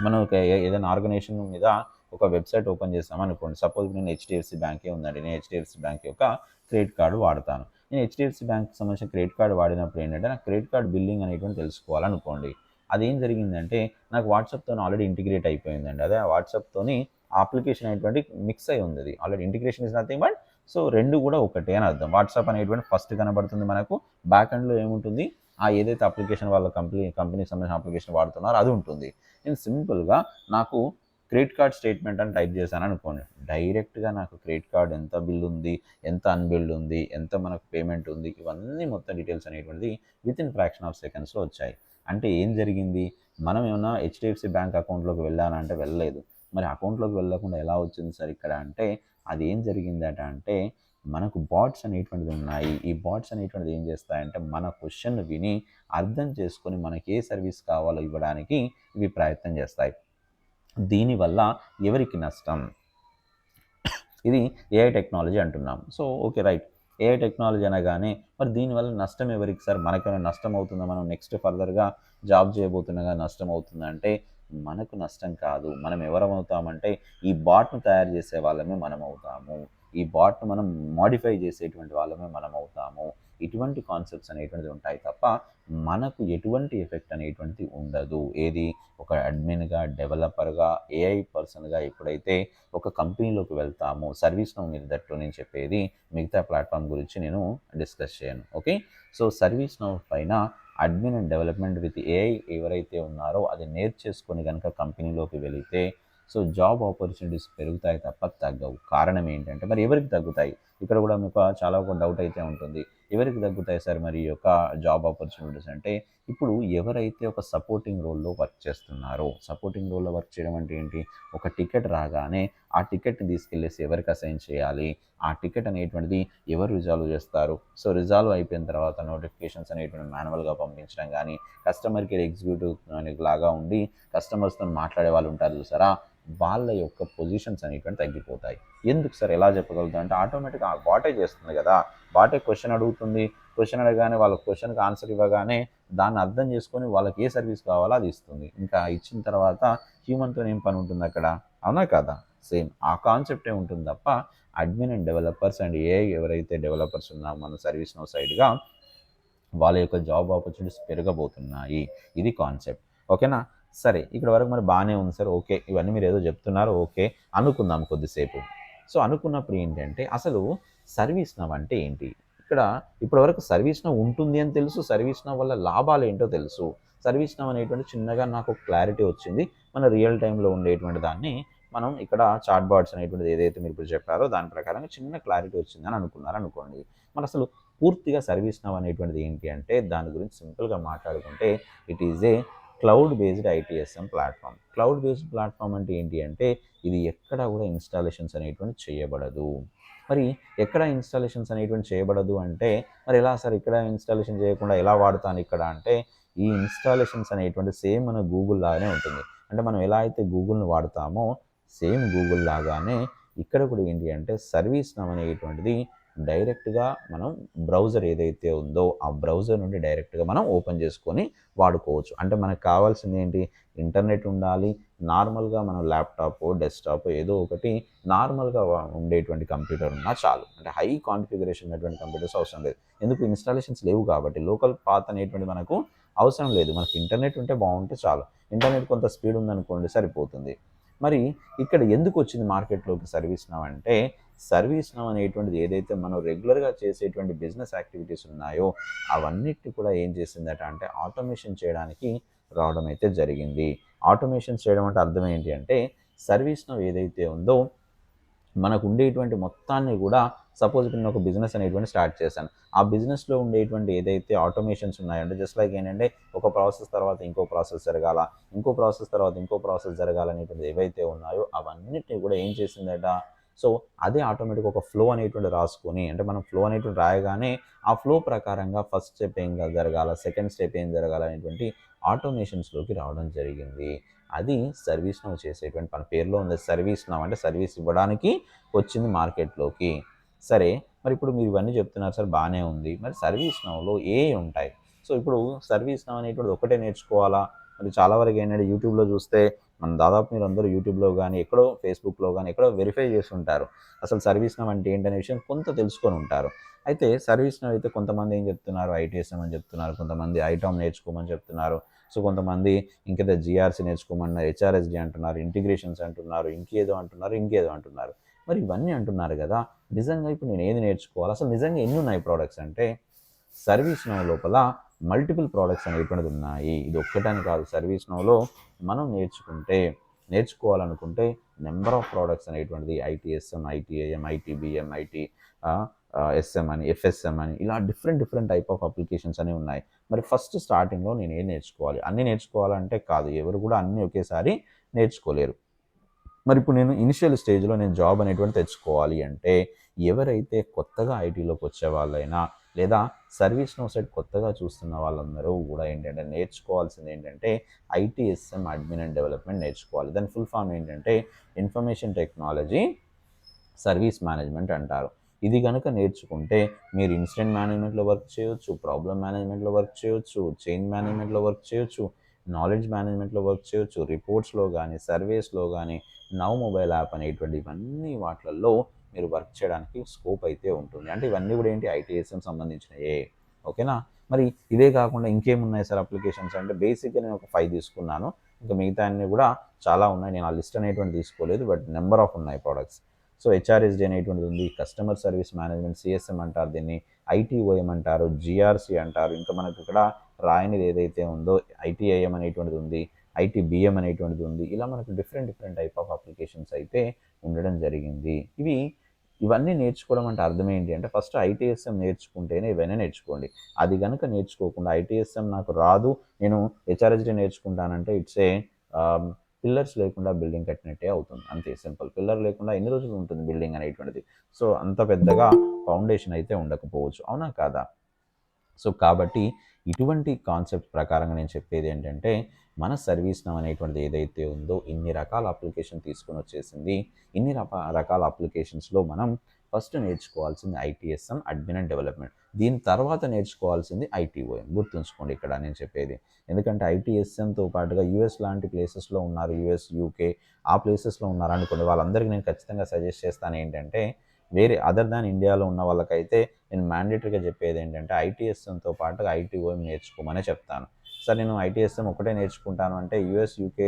మనం ఒక ఏదైనా ఆర్గనైజేషన్ మీద ఒక వెబ్సైట్ ఓపెన్ చేస్తాం అనుకోండి. సపోజ్ నేను హెచ్డిఎఫ్సి బ్యాంకే ఉందండి. నేను హెచ్డిఎఫ్సి బ్యాంక్ యొక్క క్రెడిట్ కార్డు వాడతాను. నేను హెచ్డిఎఫ్సి బ్యాంక్కి సంబంధించిన క్రెడిట్ కార్డు వాడినప్పుడు ఏంటంటే నాకు క్రెడిట్ కార్డ్ బిల్లింగ్ అనేటువంటి తెలుసుకోవాలనుకోండి. అదేం జరిగిందంటే నాకు వాట్సాప్తో ఆల్రెడీ ఇంటిగ్రేట్ అయిపోయిందండి. అదే వాట్సాప్తోని అప్లికేషన్ అనేటువంటి మిక్స్ అయి ఉంది. అది already integration is nothing but, so రెండు కూడా ఒకటే అని అర్థం. వాట్సాప్ అనేటువంటి ఫస్ట్ కనబడుతుంది మనకు, బ్యాక్ ఎండ్లో ఏముంటుంది, ఆ ఏదైతే అప్లికేషన్ వాళ్ళ కంపెనీకి సంబంధించిన అప్లికేషన్ వాడుతున్నారో అది ఉంటుంది. నేను సింపుల్గా నాకు క్రెడిట్ కార్డ్ స్టేట్మెంట్ అని టైప్ చేశాను అనుకోండి, డైరెక్ట్గా నాకు క్రెడిట్ కార్డ్ ఎంత బిల్ ఉంది, ఎంత అన్బిల్డ్ ఉంది, ఎంత మనకు పేమెంట్ ఉంది, ఇవన్నీ మొత్తం డీటెయిల్స్ అనేటువంటిది విత్ ఇన్ ఫ్రాక్షన్ ఆఫ్ సెకండ్స్లో వచ్చాయి. అంటే ఏం జరిగింది, మనం ఏమన్నా హెచ్డిఎఫ్సి బ్యాంక్ అకౌంట్లోకి వెళ్ళానంటే వెళ్ళలేదు. మరి అకౌంట్లోకి వెళ్ళకుండా ఎలా వచ్చింది సార్ ఇక్కడ అంటే, అది ఏం జరిగిందట అంటే మనకు బాట్స్ అనేటువంటిది ఉన్నాయి. ఈ బాట్స్ అనేటువంటిది ఏం చేస్తాయంటే మన క్వశ్చన్ విని అర్థం చేసుకొని మనకి ఏ సర్వీస్ కావాలో ఇవ్వడానికి ఇవి ప్రయత్నం చేస్తాయి. దీనివల్ల ఎవరికి నష్టం, ఇది ఏఐ టెక్నాలజీ అంటున్నాం. So okay right, AI technology అనగానే మరి దీనివల్ల నష్టం ఎవరికి సార్, మనకేమైనా నష్టం అవుతుందా, మనం నెక్స్ట్ ఫర్దర్గా జాబ్ చేయబోతుండగా నష్టం అవుతుందా అంటే మనకు నష్టం కాదు. మనం ఎవరమవుతామంటే ఈ బాట్ను తయారు చేసే వాళ్ళమే మనం అవుతాము. ఈ బాట్ను మనం మోడిఫై చేసేటువంటి వాళ్ళమే మనం అవుతాము. ఇటువంటి కాన్సెప్ట్స్ అనేటువంటిది ఉంటాయి తప్ప మనకు ఎటువంటి ఎఫెక్ట్ అనేటువంటిది ఉండదు. ఏది, ఒక అడ్మిన్గా, డెవలపర్గా, ఏఐ పర్సన్గా ఎప్పుడైతే ఒక కంపెనీలోకి వెళ్తామో, సర్వీస్ నౌ మీద దట్టు నేను చెప్పేది, మిగతా ప్లాట్ఫామ్ గురించి నేను డిస్కస్ చేయను. ఓకే, సో సర్వీస్ నౌ పైన admin and development with AI ఎవరైతే ఉన్నారో అది నేర్చేసుకొని కనుక కంపెనీలోకి వెళితే సో జాబ్ ఆపర్చునిటీస్ పెరుగుతాయి తప్ప తగ్గవు. కారణం ఏంటంటే మరి ఎవరికి తగ్గుతాయి, ఇక్కడ కూడా మీకు చాలా ఒక డౌట్ అయితే ఉంటుంది. ఎవరికి తగ్గుతాయి సార్ మరి ఈ యొక్క జాబ్ ఆపర్చునిటీస్ అంటే, ఇప్పుడు ఎవరైతే ఒక సపోర్టింగ్ రోల్లో వర్క్ చేస్తున్నారో, సపోర్టింగ్ రోల్లో వర్క్ చేయడం అంటే ఏంటి, ఒక టికెట్ రాగానే ఆ టికెట్ని తీసుకెళ్ళేసి ఎవరికి అసైన్ చేయాలి, ఆ టికెట్ అనేటువంటిది ఎవరు రిజాల్వ్ చేస్తారు. సో రిజాల్వ్ అయిపోయిన తర్వాత నోటిఫికేషన్స్ అనేటువంటి మాన్యువల్గా పంపించడం కానీ, కస్టమర్ కేర్ ఎగ్జిక్యూటివ్ లాగా ఉండి కస్టమర్స్తో మాట్లాడే వాళ్ళు ఉంటారు చూసారా, వాళ్ళ యొక్క పొజిషన్స్ అనేటువంటి తగ్గిపోతాయి. ఎందుకు సార్ ఎలా చెప్పగలుగుతాం అంటే, ఆటోమేటిక్గా బాటే చేస్తుంది కదా, బాటే క్వశ్చన్ అడుగుతుంది. క్వశ్చన్ అడగానే వాళ్ళ క్వశ్చన్కి ఆన్సర్ ఇవ్వగానే దాన్ని అర్థం చేసుకొని వాళ్ళకి ఏ సర్వీస్ కావాలో అది ఇస్తుంది. ఇంకా ఇచ్చిన తర్వాత హ్యూమన్తో ఏం పని ఉంటుంది అక్కడ, అవునా కదా? సేమ్ ఆ కాన్సెప్టే ఉంటుంది తప్ప admin and developers and AI ఎవరైతే డెవలపర్స్ ఉన్నామో మన సర్వీస్ నౌ సైడ్గా వాళ్ళ యొక్క జాబ్ ఆపర్చునిటీస్ పెరగబోతున్నాయి. ఇది కాన్సెప్ట్. ఓకేనా? సరే, ఇక్కడ వరకు మరి బాగానే ఉంది సార్. ఓకే, ఇవన్నీ మీరు ఏదో చెప్తున్నారు, ఓకే అనుకుందాం కొద్దిసేపు. సో అనుకున్నప్పుడు ఏంటంటే అసలు సర్వీస్ నౌ అంటే ఏంటి, ఇక్కడ ఇప్పటివరకు సర్వీస్ నౌ ఉంటుంది అని తెలుసు, సర్వీస్ నౌ వల్ల లాభాలు ఏంటో తెలుసు. సర్వీస్ నౌ అనేటువంటి చిన్నగా నాకు క్లారిటీ వచ్చింది. మన రియల్ టైంలో ఉండేటువంటి దాన్ని మనం ఇక్కడ చాట్ బాట్స్ అనేటువంటిది ఏదైతే మీరు ఇప్పుడు చెప్పారో దాని ప్రకారంగా చిన్న క్లారిటీ వచ్చిందని అనుకున్నారనుకోండి. మరి అసలు పూర్తిగా సర్వీస్ నౌ అనేటువంటిది ఏంటి అంటే, దాని గురించి సింపుల్గా మాట్లాడుకుంటే it is a cloud based ITSM platform. Cloud based platform అంటే ఏంటి అంటే, ఇది ఎక్కడ కూడా ఇన్స్టాలేషన్స్ అనేటువంటి చేయబడదు. మరి ఎక్కడ ఇన్స్టాలేషన్స్ అనేటువంటి చేయబడదు అంటే, మరి ఎలా సార్ ఇక్కడ ఇన్స్టాలేషన్ చేయకుండా ఎలా వాడతాను ఇక్కడ అంటే, ఈ ఇన్స్టాలేషన్స్ అనేటువంటి సేమ్ మన గూగుల్ లాగానే ఉంటుంది. అంటే మనం ఎలా అయితే గూగుల్ని వాడతామో సేమ్ గూగుల్ లాగానే ఇక్కడ కూడా ఏంటి అంటే సర్వీస్ నౌ అనేటువంటిది డైరెక్ట్గా మనం బ్రౌజర్ ఏదైతే ఉందో ఆ బ్రౌజర్ నుండి డైరెక్ట్గా మనం ఓపెన్ చేసుకొని వాడుకోవచ్చు. అంటే మనకు కావాల్సింది ఏంటి, ఇంటర్నెట్ ఉండాలి, నార్మల్గా మనం ల్యాప్టాప్, డెస్క్టాప్ ఏదో ఒకటి నార్మల్గా ఉండేటువంటి కంప్యూటర్ ఉన్నా చాలు. అంటే హై కాన్ఫిగరేషన్ ఉన్నటువంటి కంప్యూటర్స్ అవసరం లేదు. ఎందుకు, ఇన్స్టాలేషన్స్ లేవు కాబట్టి లోకల్ పాత్ అనేటువంటి మనకు అవసరం లేదు. మనకి ఇంటర్నెట్ ఉంటే బాగుంటే చాలు. ఇంటర్నెట్ కొంత స్పీడ్ ఉందనుకోండి సరిపోతుంది. మరి ఇక్కడ ఎందుకు వచ్చింది మార్కెట్లోకి సర్వీస్ నౌ అంటే, సర్వీస్ నౌ అనేటువంటిది ఏదైతే మనం రెగ్యులర్గా చేసేటువంటి బిజినెస్ యాక్టివిటీస్ ఉన్నాయో అవన్నిటిని కూడా ఏం చేసిందట అంటే ఆటోమేషన్ చేయడానికి రావడం అయితే జరిగింది. ఆటోమేషన్ చేయడం అంటే అర్థం ఏంటి అంటే, సర్వీస్ నౌ ఏదైతే ఉందో మనకు ఉండేటువంటి మొత్తాన్ని కూడా సపోజ్ ఇప్పుడు నేను ఒక బిజినెస్ అనేటువంటి స్టార్ట్ చేశాను. ఆ బిజినెస్లో ఉండేటువంటి ఏదైతే ఆటోమేషన్స్ ఉన్నాయంటే జస్ట్ లైక్ ఏంటంటే ఒక ప్రాసెస్ తర్వాత ఇంకో ప్రాసెస్ జరగాల, ఇంకో ప్రాసెస్ తర్వాత ఇంకో ప్రాసెస్ జరగాలనేటువంటిది ఏవైతే ఉన్నాయో అవన్నిటిని కూడా ఏం చేసిందట, సో అదే ఆటోమేటిక్గా ఒక ఫ్లో అనేటువంటి రాసుకొని, అంటే మనం ఫ్లో అనేటువంటి రాయగానే ఆ ఫ్లో ప్రకారంగా ఫస్ట్ స్టెప్ ఏం జరగాల, సెకండ్ స్టెప్ ఏం జరగాల అనేటువంటి ఆటోమేషన్స్లోకి రావడం జరిగింది. అది సర్వీస్ నౌ చేసేటువంటి మన పేరులో ఉంది సర్వీస్ నౌ, అంటే సర్వీస్ ఇవ్వడానికి వచ్చింది మార్కెట్లోకి. సరే, మరి ఇప్పుడు మీరు ఇవన్నీ చెప్తున్నారు సార్, బాగానే ఉంది. మరి సర్వీస్ నౌలో ఉంటాయి. సో ఇప్పుడు సర్వీస్ నౌ అనేటువంటిది ఒకటే నేర్చుకోవాలా? మరి చాలా వరకు ఏంటంటే యూట్యూబ్లో చూస్తే మనం దాదాపు మీరు అందరూ యూట్యూబ్లో కానీ ఎక్కడో ఫేస్బుక్లో కానీ ఎక్కడో వెరిఫై చేసి ఉంటారు. అసలు సర్వీస్ నౌ అంటే ఏంటనే విషయం కొంత తెలుసుకొని ఉంటారు. అయితే సర్వీస్ నౌ అయితే కొంతమంది ఏం చెప్తున్నారు, ఐటీఎస్ఎం అని చెప్తున్నారు, కొంతమంది ఐటామ్ నేర్చుకోమని చెప్తున్నారు. సో కొంతమంది ఇంకేదో జిఆర్సీ నేర్చుకోమన్నారు, హెచ్ఆర్ఎస్డి అంటున్నారు, ఇంటిగ్రేషన్స్ అంటున్నారు, ఇంకేదో అంటున్నారు. మరి ఇవన్నీ అంటున్నారు కదా, నిజంగా ఇప్పుడు నేను ఏది నేర్చుకోవాలి, అసలు నిజంగా ఎన్ని ఉన్నాయి ప్రోడక్ట్స్ అంటే సర్వీస్ నౌ లోపల మల్టిపుల్ ప్రోడక్ట్స్ అనేటువంటిది ఉన్నాయి. ఇది ఒక్కటని కాదు, సర్వీస్ నౌలో మనం నేర్చుకోవాలనుకుంటే నెంబర్ ఆఫ్ ప్రోడక్ట్స్ అనేటువంటిది ఐటీఎస్ఎం, ఐటీఐఎం, ఐటీబీఎం, ఎస్ఎం అని, ఎఫ్ఎస్ఎం అని, ఇలా డిఫరెంట్ టైప్ ఆఫ్ అప్లికేషన్స్ అనేవి ఉన్నాయి. మరి ఫస్ట్ స్టార్టింగ్లో నేను ఏం నేర్చుకోవాలి, అన్నీ నేర్చుకోవాలంటే కాదు, ఎవరు కూడా అన్నీ ఒకేసారి నేర్చుకోలేరు. మరి ఇప్పుడు నేను ఇనిషియల్ స్టేజ్లో నేను జాబ్ అనేటువంటి తెచ్చుకోవాలి అంటే ఎవరైతే కొత్తగా ఐటీలోకి వచ్చే వాళ్ళైనా లేదా సర్వీస్ నౌ సైడ్ కొత్తగా చూస్తున్న వాళ్ళందరూ కూడా ఏంటంటే నేర్చుకోవాల్సింది ఏంటంటే ఐటీఎస్ఎం అడ్మిన్ అండ్ డెవలప్మెంట్ నేర్చుకోవాలి. దాని ఫుల్ ఫామ్ ఏంటంటే ఇన్ఫర్మేషన్ టెక్నాలజీ సర్వీస్ మేనేజ్మెంట్ అంటారు. ఇది కనుక నేర్చుకుంటే మీరు ఇన్సిడెంట్ మేనేజ్మెంట్లో వర్క్ చేయొచ్చు, ప్రాబ్లమ్ మేనేజ్మెంట్లో వర్క్ చేయొచ్చు, చేంజ్ మేనేజ్మెంట్లో వర్క్ చేయొచ్చు, నాలెడ్జ్ మేనేజ్మెంట్లో వర్క్ చేయొచ్చు, రిపోర్ట్స్లో కానీ, సర్వేస్లో కానీ, నౌ మొబైల్ యాప్ అనేటువంటి ఇవన్నీ వాటిల్లో మీరు వర్క్ చేయడానికి స్కోప్ అయితే ఉంటుంది. అంటే ఇవన్నీ కూడా ఏంటి ఐటీఎస్ఎం సంబంధించినయే. ఓకేనా? మరి ఇదే కాకుండా ఇంకేమున్నాయి సార్ అప్లికేషన్స్ అంటే బేసిక్గా నేను ఒక 5 తీసుకున్నాను. ఇంకా మిగతా అన్నీ కూడా చాలా ఉన్నాయి. నేను ఆ లిస్ట్ అనేటువంటి తీసుకోలేదు, బట్ నెంబర్ ఆఫ్ ఉన్నాయి ప్రోడక్ట్స్. సో హెచ్ఆర్ఎస్డి అనేటువంటిది ఉంది, కస్టమర్ సర్వీస్ మేనేజ్మెంట్ సిఎస్ఎం అంటారు దీన్ని, ఐటీఓఎం అంటారు, జిఆర్సి అంటారు, ఇంకా మనకు ఇక్కడ రాయనిది ఏదైతే ఉందో ఐటీఐఎం అనేటువంటిది ఉంది, ఐటీబీఎం అనేటువంటిది ఉంది. ఇలా మనకు డిఫరెంట్ టైప్ ఆఫ్ అప్లికేషన్స్ అయితే ఉండడం జరిగింది. ఇవన్నీ నేర్చుకోవడం అంటే అర్థం ఏంటి అంటే ఫస్ట్ ఐటీఎస్ఎం నేర్చుకుంటేనే ఇవన్నీ నేర్చుకోండి. అది కనుక నేర్చుకోకుండా ఐటీఎస్ఎం నాకు రాదు, నేను హెచ్ఆర్ఎస్డి నేర్చుకుంటానంటే ఇట్స్ ఏ పిల్లర్స్ లేకుండా బిల్డింగ్ కట్టినట్టే అవుతుంది, అంతే సింపుల్. పిల్లర్ లేకుండా ఎన్ని రోజులు ఉంటుంది బిల్డింగ్ అనేటువంటిది. సో అంత పెద్దగా ఫౌండేషన్ అయితే ఉండకపోవచ్చు, అవునా కాదా? సో కాబట్టి ఇటువంటి కాన్సెప్ట్ ప్రకారంగా నేను చెప్పేది ఏంటంటే మన సర్వీస్ నౌ అనేటువంటిది ఏదైతే ఉందో ఇన్ని రకాల అప్లికేషన్ తీసుకొని వచ్చేసింది. ఇన్ని రకాల అప్లికేషన్స్లో మనం ఫస్ట్ నేర్చుకోవాల్సింది ఐటీఎస్ఎం అడ్మిన్ అండ్ డెవలప్మెంట్, దీని తర్వాత నేర్చుకోవాల్సింది ఐటీఓఎం. గుర్తుంచుకోండి ఇక్కడ నేను చెప్పేది. ఎందుకంటే ఐటీఎస్ఎంతో పాటుగా యూఎస్ లాంటి ప్లేసెస్లో ఉన్నారు, యూఎస్, యూకే ఆ ప్లేసెస్లో ఉన్నారు అనుకోండి, వాళ్ళందరికీ నేను ఖచ్చితంగా సజెస్ట్ చేస్తాను ఏంటంటే వేరే అదర్ దాన్ ఇండియాలో ఉన్న వాళ్ళకైతే నేను మ్యాండేటరీగా చెప్పేది ఏంటంటే ఐటీఎస్ఎంతో పాటుగా ఐటీఓఎం నేర్చుకోమనే చెప్తాను. సార్ నేను ఐటీఎస్ఎం ఒకటే నేర్చుకుంటాను అంటే యూఎస్, యూకే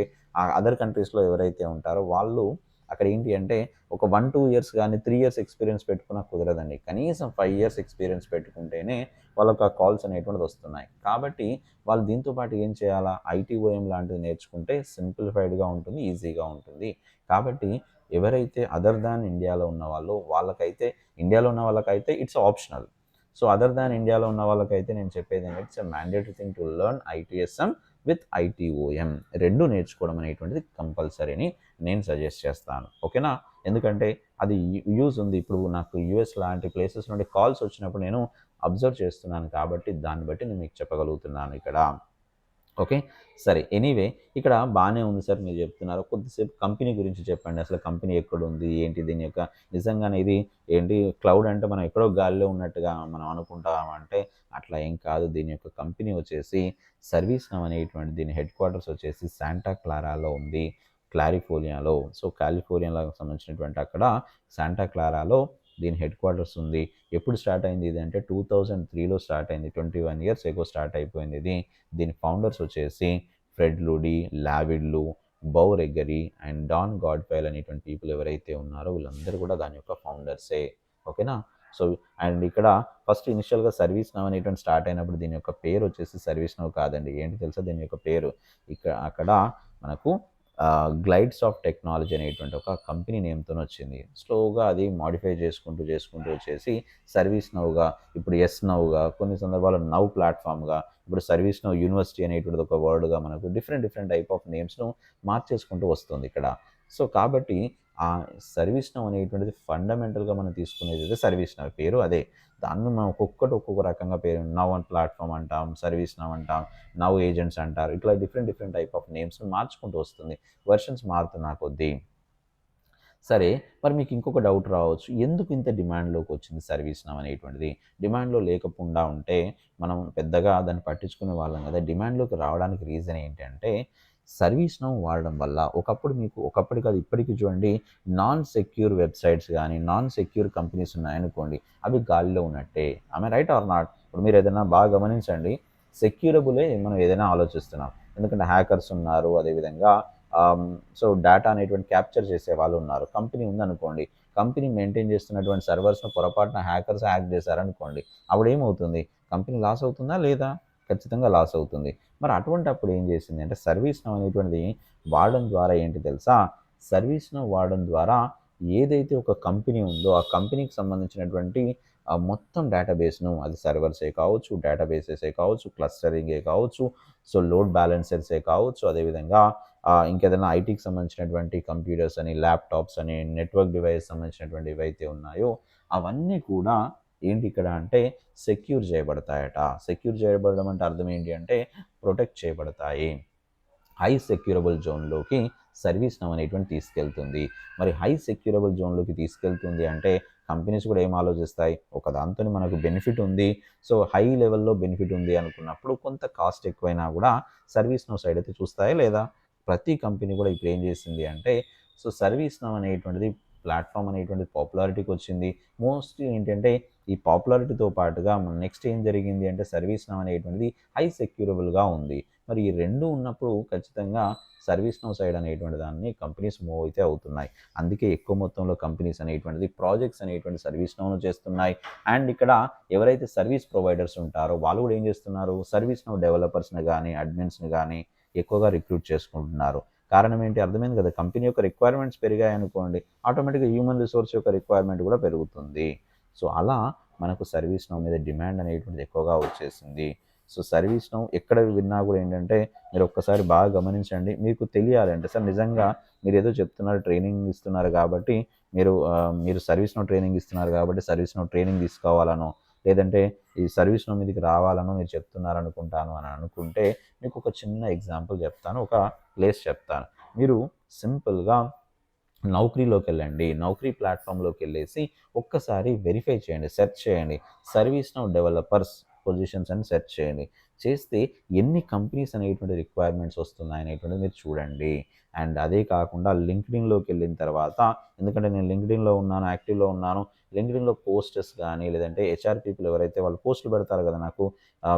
అదర్ కంట్రీస్లో ఎవరైతే ఉంటారో వాళ్ళు అక్కడ ఏంటి అంటే ఒక 1-2 ఇయర్స్ కానీ 3 ఇయర్స్ ఎక్స్పీరియన్స్ పెట్టుకున్నా కుదరదండి. కనీసం 5 ఇయర్స్ ఎక్స్పీరియన్స్ పెట్టుకుంటేనే వాళ్ళకు ఆ కాల్స్ అనేటువంటిది వస్తున్నాయి. కాబట్టి వాళ్ళు దీంతో పాటు ఏం చేయాలా, ఐటీఓఎం లాంటిది నేర్చుకుంటే సింప్లిఫైడ్గా ఉంటుంది, ఈజీగా ఉంటుంది. కాబట్టి ఎవరైతే అదర్ దాన్ ఇండియాలో ఉన్న ఇండియాలో ఉన్న వాళ్ళకైతే it's optional. So other than ఇండియాలో ఉన్న వాళ్ళకైతే నేను చెప్పేది ఏంటంటే it's mandatory thing to learn ITSM with ఐటీఓఎం. రెండు నేర్చుకోవడం అనేటువంటిది కంపల్సరీని నేను సజెస్ట్ చేస్తాను. ఓకేనా? ఎందుకంటే అది యూజ్ ఉంది. ఇప్పుడు నాకు యూఎస్ లాంటి ప్లేసెస్ నుండి కాల్స్ వచ్చినప్పుడు నేను అబ్జర్వ్ చేస్తున్నాను కాబట్టి దాన్ని బట్టి నేను మీకు చెప్పగలుగుతున్నాను ఇక్కడ. ఓకే, సరే. ఎనీవే ఇక్కడ బాగానే ఉంది సార్ మీరు చెప్తున్నారు. కొద్దిసేపు కంపెనీ గురించి చెప్పండి. అసలు కంపెనీ ఎక్కడుంది, ఏంటి, దీని యొక్క నిజంగానే ఇది ఏంటి క్లౌడ్ అంటే మనం ఎక్కడో గాలిలో ఉన్నట్టుగా మనం అనుకుంటామంటే అట్లా ఏం కాదు. దీని యొక్క కంపెనీ వచ్చేసి సర్వీస్ నౌ అనేటువంటి దీని హెడ్ క్వార్టర్స్ వచ్చేసి శాంటా క్లారాలో ఉంది, కాలిఫోర్నియాలో. సో కాలిఫోర్నియాలో సంబంధించినటువంటి అక్కడ శాంటా క్లారాలో దీని హెడ్ క్వార్టర్స్ ఉంది. ఎప్పుడు స్టార్ట్ అయింది ఇది అంటే 2003లో స్టార్ట్ అయింది. 21 ఇయర్స్ ఎగో స్టార్ట్ అయిపోయింది ఇది. దీని ఫౌండర్స్ వచ్చేసి ఫ్రెడ్ లూడీ, లావిడ్లు, బౌ రెగ్గరీ అండ్ డాన్ గాడ్ఫైల్ అనేటువంటి పీపుల్ ఎవరైతే ఉన్నారో వీళ్ళందరూ కూడా దాని యొక్క ఫౌండర్సే. ఓకేనా? సో అండ్ ఇక్కడ ఫస్ట్ ఇనిషియల్గా సర్వీస్ నౌ అనేటువంటి స్టార్ట్ అయినప్పుడు దీని యొక్క పేరు వచ్చేసి సర్వీస్ నౌ కాదండి. ఏంటి తెలుసా దీని యొక్క పేరు? అక్కడ మనకు గ్లైడ్స్ ఆఫ్ టెక్నాలజీ అనేటువంటి ఒక కంపెనీ నేమ్‌తో వచ్చింది. స్లోగా అది మోడిఫై చేసుకుంటూ, చేసుకుంటూ వచ్చేసి సర్వీస్ నౌగా, ఇప్పుడు యెస్ నౌగా, కొన్ని సందర్భాల్లో నౌ ప్లాట్‌ఫార్మ్‌గా, ఇప్పుడు సర్వీస్ నౌ యూనివర్సిటీ అనేటువంటిది ఒక వర్డ్‌గా మనకు డిఫరెంట్, డిఫరెంట్ టైప్ ఆఫ్ నేమ్స్‌ను మార్చేసుకుంటూ వస్తుంది ఇక్కడ. సో, కాబట్టి ఆ సర్వీస్ నౌ అనేటువంటిది ఫండమెంటల్‌గా మనం తీసుకునేదైతే సర్వీస్ నౌ పేరు అదే. దాన్ని మనం ఒక్కొక్కటి ఒక్కొక్క రకంగా పేరు నౌ అని ప్లాట్‌ఫార్మ్ అంటాం, సర్వీస్ నౌ అంటాం, నౌ ఏజెంట్స్ అంటారు. ఇట్లా డిఫరెంట్, డిఫరెంట్ టైప్ ఆఫ్ నేమ్స్‌ని మార్చుకుంటూ వస్తుంది. వెర్షన్స్ మారుతున్న కొద్దీ. సరే, మరి మీకు ఇంకొక డౌట్ రావచ్చు. ఎందుకు ఇంత డిమాండ్‌లోకొచ్చింది సర్వీస్ నౌ అనేటువంటిది? డిమాండ్‌లో లేకుండా ఉంటే మనం పెద్దగా దాన్ని పట్టించుకునే వాళ్ళం కదా! డిమాండ్‌లోకి రావడానికి రీజన్ ఏంటంటే, సర్వీస్ నౌ వాడడం వల్ల ఒకప్పుడు కాదు ఇప్పటికి చూడండి, నాన్ సెక్యూర్ వెబ్‌సైట్స్ గానీ, నాన్ సెక్యూర్ కంపెనీస్ ఉన్నాయనుకోండి, అవి గాలిలో ఉన్నట్టే. Am I right are not? ఇప్పుడు మీరేదైనా బాగా గమనించండి. సెక్యూరబులే మనం ఏదైనా ఆలోచిస్తున్నాం. ఎందుకంటే హ్యాకర్స్ ఉన్నారు. అదేవిధంగా ఆహ్, సో, డేటా అనేటువంటి క్యాప్చర్ చేసేవాళ్ళు ఉన్నారు. కంపెనీ ఉందనుకోండి. కంపెనీ మెయింటైన్ చేస్తున్నటువంటి సర్వర్స్‌ను పొరపాటున హ్యాకర్స్ హ్యాక్ చేశారనుకోండి. అప్పుడేమవుతుంది? కంపెనీ లాస్ అవుతుందా? లేదా? ఖచ్చితంగా లాస్ అవుతుంది. మరి అటువంటప్పుడు ఏం చేసింది అంటే సర్వీస్ నౌ అనేటువంటిది వాడడం ద్వారా ఏంటి తెలుసా? సర్వీస్ నౌ వాడడం ద్వారా ఏదైతే ఒక కంపెనీ ఉందో, ఆ కంపెనీకి సంబంధించినటువంటి మొత్తం డేటాబేస్‌ను అది సర్వర్సే కావచ్చు, డేటాబేసెసే కావచ్చు, క్లస్టరింగే కావచ్చు, సో, లోడ్ బ్యాలెన్సర్సే కావచ్చు, అదేవిధంగా ఇంకేదైనా ఐటీకి సంబంధించినటువంటి కంప్యూటర్స్ అని, ల్యాప్‌టాప్స్ అని, నెట్వర్క్ డివైస్ సంబంధించినటువంటి ఏవైతే ఉన్నాయో, అవన్నీ కూడా ఏంటి ఇక్కడ అంటే సెక్యూర్ చేయబడతాయట. సెక్యూర్ చేయబడడం అంటే అర్థం ఏంటి అంటే ప్రొటెక్ట్ చేయబడతాయి. హై సెక్యూరబుల్ జోన్‌లోకి సర్వీస్ నౌ అనేటువంటిది తీసుకెళ్తుంది. మరి హై సెక్యూరబుల్ జోన్‌లోకి తీసుకెళ్తుంది అంటే కంపెనీస్ కూడా ఏం ఆలోచిస్తాయి? ఒక దాంతోని మనకు బెనిఫిట్ ఉంది. సో, హై లెవెల్‌లో బెనిఫిట్ ఉంది అనుకున్నప్పుడు కొంత కాస్ట్ ఎక్కువైనా కూడా సర్వీస్ నౌ సైడ్ అయితే చూస్తాయా లేదా? ప్రతి కంపెనీ కూడా ఇప్పుడు ఏం చేసింది అంటే సో, సర్వీస్ నౌ అనేటువంటిది ప్లాట్‌ఫార్మ్ అనేటువంటిది పాపులారిటీకి వచ్చింది. మోస్ట్‌లీ ఏంటంటే ఈ పాపులారిటీతో పాటుగా నెక్స్ట్ ఏం జరిగింది అంటే సర్వీస్ నౌ అనేటువంటిది హై సెక్యూరబుల్‌గా ఉంది. మరి ఈ 2 ఉన్నప్పుడు ఖచ్చితంగా సర్వీస్ నౌ సైడ్ అనేటువంటి దాన్ని కంపెనీస్ మూవ్ అయితే అవుతున్నాయి. అందుకే ఎక్కువ మొత్తంలో కంపెనీస్ అనేటువంటిది ప్రాజెక్ట్స్ అనేటువంటి సర్వీస్ నౌను చేస్తున్నాయి. అండ్ ఇక్కడ ఎవరైతే సర్వీస్ ప్రొవైడర్స్ ఉంటారో వాళ్ళు కూడా ఏం చేస్తున్నారు? సర్వీస్ నౌ డెవలపర్స్‌ని గానీ, అడ్మిన్స్‌ని గానీ ఎక్కువగా రిక్రూట్ చేసుకుంటున్నారు. కారణం ఏంటి? అర్థమైంది కదా! కంపెనీ యొక్క రిక్వైర్మెంట్స్ పెరిగాయనుకోండి, ఆటోమేటిక్‌గా హ్యూమన్ రిసోర్స్ యొక్క రిక్వైర్మెంట్ కూడా పెరుగుతుంది. సో, అలా మనకు సర్వీస్ నౌ మీద డిమాండ్ అనేటువంటిది ఎక్కువగా వచ్చేసింది. సో, సర్వీస్ నౌ ఎక్కడ విన్నా కూడా ఏంటంటే మీరు ఒక్కసారి బాగా గమనించండి. మీకు తెలియాలంటే సార్ నిజంగా మీరేదో చెప్తున్నారు ట్రైనింగ్ ఇస్తున్నారు కాబట్టి మీరు సర్వీస్ నౌ ట్రైనింగ్ ఇస్తున్నారు కాబట్టి సర్వీస్ నౌ ట్రైనింగ్ తీసుకోవాలనో, లేదంటే ఈ సర్వీస్ నౌ మీదకి రావాలనో మీరు చెప్తున్నారనుకుంటాను అని అనుకుంటే మీకు ఒక చిన్న ఎగ్జాంపుల్ చెప్తాను. ఒక ప్లేస్ చెప్తాను. మీరు సింపుల్‌గా నౌకరీలోకెళ్ళండి. నౌకరీ ప్లాట్‌ఫామ్‌లోకెళ్ళేసి ఒక్కసారి వెరిఫై చేయండి. సెర్చ్ చేయండి. సర్వీస్ నౌ డెవలపర్స్ పొజిషన్స్ అని సెర్చ్ చేయండి. చేస్తే ఎన్ని కంపెనీస్ అనేటువంటి రిక్వైర్మెంట్స్ వస్తున్నాయనేటువంటిది మీరు చూడండి. అండ్ అదే కాకుండా లింక్డ్ఇన్‌లోకెళ్ళిన తర్వాత ఎందుకంటే నేను లింక్డ్ఇన్‌లో ఉన్నాను, యాక్టివ్‌లో ఉన్నాను. లింక్డ్ఇన్‌లో పోస్టర్స్ గానీ, లేదంటే హెచ్ఆర్ పీపుల్ ఎవరైతే వాళ్ళు పోస్టులు పెడతారు కదా! నాకు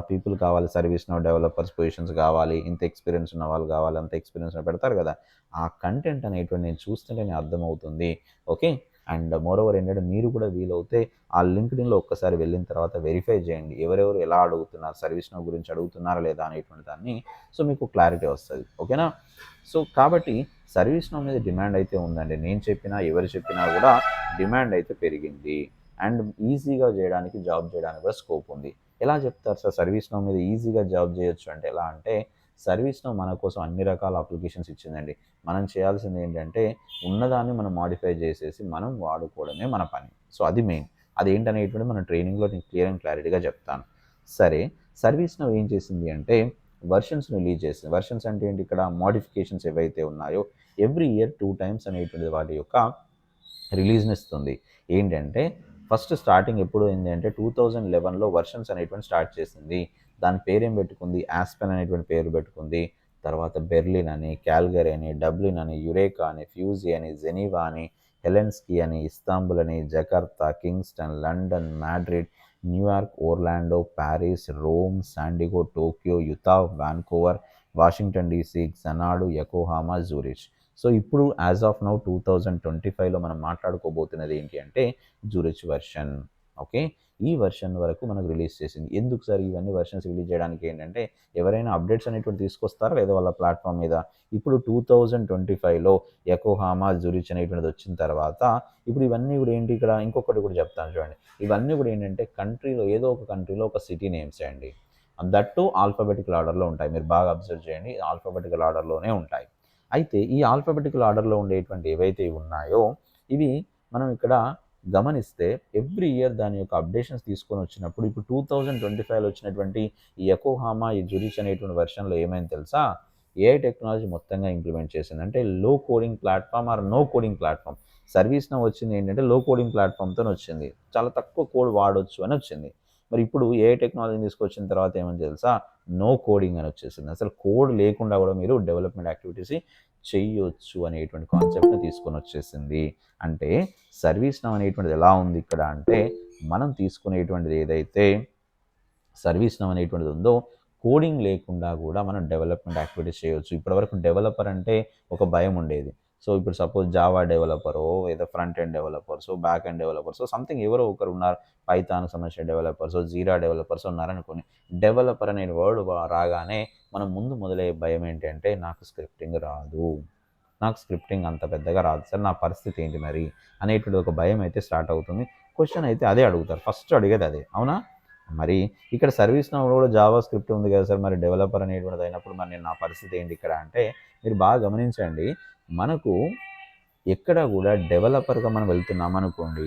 పీపుల్ కావాలి, సర్వీస్ నౌ డెవలపర్స్ పొజిషన్స్ కావాలి, ఇంత ఎక్స్‌పీరియన్స్ ఉన్న వాళ్ళు కావాలి, అంత ఎక్స్‌పీరియన్స్ పెడతారు కదా! ఆ కంటెంట్ అనేటువంటి నేను చూస్తుంటేనే అర్థమవుతుంది. ఓకే. అండ్ మోరోవర్ ఏంటంటే మీరు కూడా వీలవుతే ఆ లింక్డ్ఇన్‌లో ఒక్కసారి వెళ్ళిన తర్వాత వెరిఫై చేయండి. ఎవరెవరు ఎలా అడుగుతున్నారు, సర్వీస్ నౌ గురించి అడుగుతున్నారా లేదా అనేటువంటి దాన్ని సో, మీకు క్లారిటీ వస్తది. ఓకేనా? సో, కాబట్టి సర్వీస్ నౌ మీద డిమాండ్ అయితే ఉందండి. నేను చెప్పినా, ఎవరు చెప్పినా కూడా డిమాండ్ అయితే పెరిగింది. అండ్ ఈజీగా చేయడానికి, జాబ్ చేయడానికి కూడా స్కోప్ ఉంది. ఎలా చెప్తారు సార్ సర్వీస్ నౌ మీద ఈజీగా జాబ్ చేయొచ్చు అంటే ఎలా అంటే సర్వీస్ నౌ మన కోసం అన్ని రకాల అప్లికేషన్స్ ఇచ్చిందండి. మనం చేయాల్సింది ఏంటంటే ఉన్నదాన్ని మనం మోడిఫై చేసేసి మనం వాడుకోవడమే మన పని. సో, అది మెయిన్. అదేంటనేటువంటిది మన ట్రైనింగ్‌లో నేను క్లియర్ అండ్ క్లారిటీగా చెప్తాను. సరే, సర్వీస్ నౌ ఏం చేసింది అంటే వెర్షన్స్ రిలీజ్ చేసింది. వెర్షన్స్ అంటే ఏంటి ఇక్కడ మోడిఫికేషన్స్ ఏవైతే ఉన్నాయో ఎవ్రీ ఇయర్ 2 టైమ్స్ అనేటువంటిది వాటి యొక్క రిలీజ్‌నిస్తుంది. ఏంటంటే ఫస్ట్ స్టార్టింగ్ ఎప్పుడు అయింది అంటే 2011లో వెర్షన్స్ అనేటువంటిది స్టార్ట్ చేసింది. దాని పేరేం పెట్టుకుంది? యాస్పెన్ అనేటువంటి పేరు పెట్టుకుంది. తర్వాత బెర్లిన్ అని, కాల్గరీ అని, డబ్లిన్ అని, యురేకా అని, ఫ్యూజీ అని, జెనీవా అని, హెలెన్స్కీ అని, ఇస్తాంబుల్ అని, Jakarta, Kingston, London, Madrid, New York, Orlando, Paris, Rome, San Diego, Tokyo, Utah, Vancouver, Washington DC, Xanadu, Yokohama, Zurich. So, ఇప్పుడు యాస్ ఆఫ్ నౌ 2025లో మనం మాట్లాడుకోబోతున్నది ఏంటి అంటే జూరిచ్ వెర్షన్. ఓకే. ఈ వెర్షన్ వరకు మనకు రిలీజ్ చేసింది. ఎందుకు సార్ ఇవన్నీ వెర్షన్స్ రిలీజ్ చేయడానికి ఏంటంటే, ఎవరైనా అప్డేట్స్ అనేటువంటివి తీసుకొస్తారా లేదా వాళ్ళ ప్లాట్‌ఫామ్ మీద. ఇప్పుడు 2025లో యకోహామా, జురిచ్ అనేటువంటిది వచ్చిన తర్వాత ఇప్పుడు ఇవన్నీ కూడా ఏంటి ఇక్కడ ఇంకొకటి కూడా చెప్తాను చూడండి. ఇవన్నీ కూడా ఏంటంటే కంట్రీలో ఏదో ఒక కంట్రీలో ఒక సిటీ నేమ్సే అండి. దట్ టూ ఆల్ఫాబెటికల్ ఆర్డర్‌లో ఉంటాయి. మీరు బాగా అబ్జర్వ్ చేయండి. ఆల్ఫాబెటికల్ ఆర్డర్‌లోనే ఉంటాయి. అయితే ఈ ఆల్ఫాబెటికల్ ఆర్డర్‌లో ఉండేటువంటి ఏవైతే ఉన్నాయో ఇవి మనం ఇక్కడ గమనిస్తే ఎవ్రీ ఇయర్ దాని యొక్క అప్డేషన్స్ తీసుకొని వచ్చినప్పుడు ఇప్పుడు 2025లో వచ్చినటువంటి ఈ యకోహామా, ఈ జురిచ్ అనేటువంటి వెర్షన్‌లో ఏమైంది తెలుసా? ఏఐ టెక్నాలజీ మొత్తంగా ఇంప్లిమెంట్ చేసింది. అంటే low coding platform or no coding platform. ServiceNow వచ్చింది ఏంటంటే లో కోడింగ్ ప్లాట్‌ఫామ్‌తోని వచ్చింది. చాలా తక్కువ కోడ్ వాడొచ్చు అని వచ్చింది. మరి ఇప్పుడు ఏఐ టెక్నాలజీని తీసుకొచ్చిన తర్వాత ఏమైంది తెలుసా? నో కోడింగ్ అని వచ్చేసింది. అసలు కోడ్ లేకుండా కూడా మీరు డెవలప్‌మెంట్ యాక్టివిటీస్ చెయ్యొచ్చు అనేటువంటి కాన్సెప్ట్‌ని తీసుకొని వచ్చేసింది. అంటే సర్వీస్ నౌ అనేటువంటిది ఎలా ఉంది ఇక్కడ అంటే, మనం తీసుకునేటువంటిది ఏదైతే సర్వీస్ నౌ అనేటువంటిది ఉందో, కోడింగ్ లేకుండా కూడా మనం డెవలప్‌మెంట్ యాక్టివిటీస్ చేయొచ్చు. ఇప్పటివరకు డెవలపర్ అంటే ఒక భయం ఉండేది. సో, ఇప్పుడు సపోజ్ జావా డెవలపరో, ఏదో ఫ్రంట్ ఎండ్ డెవలపర్సో, బ్యాక్ ఎండ్ డెవలపర్సో సంథింగ్ ఎవరో ఒకరు ఉన్నారు. పైథాన్‌కి సంబంధించిన డెవలపర్సో, జీరా డెవలపర్సో ఉన్నారనుకోండి. డెవలపర్ అనే వర్డ్ రాగానే మనం ముందు మొదలయ్యే భయం ఏంటంటే, నాకు స్క్రిప్టింగ్ రాదు. నాకు స్క్రిప్టింగ్ అంత పెద్దగా రాదు సార్. నా పరిస్థితి ఏంటి మరి? అనేటువంటి ఒక భయం అయితే స్టార్ట్ అవుతుంది. క్వెషన్ అయితే అదే అడుగుతారు. ఫస్ట్ అడిగేది అదే. అవునా? మరి ఇక్కడ సర్వీస్ నౌలో కూడా జావా స్క్రిప్ట్ ఉంది కదా సార్. మరి డెవలపర్ అనేటువంటిది అయినప్పుడు మరి నా పరిస్థితి ఏంటి ఇక్కడ అంటే, మీరు బాగా గమనించండి. మనకు ఎక్కడ కూడా డెవలపర్‌గా మనం వెళ్తున్నామనుకోండి,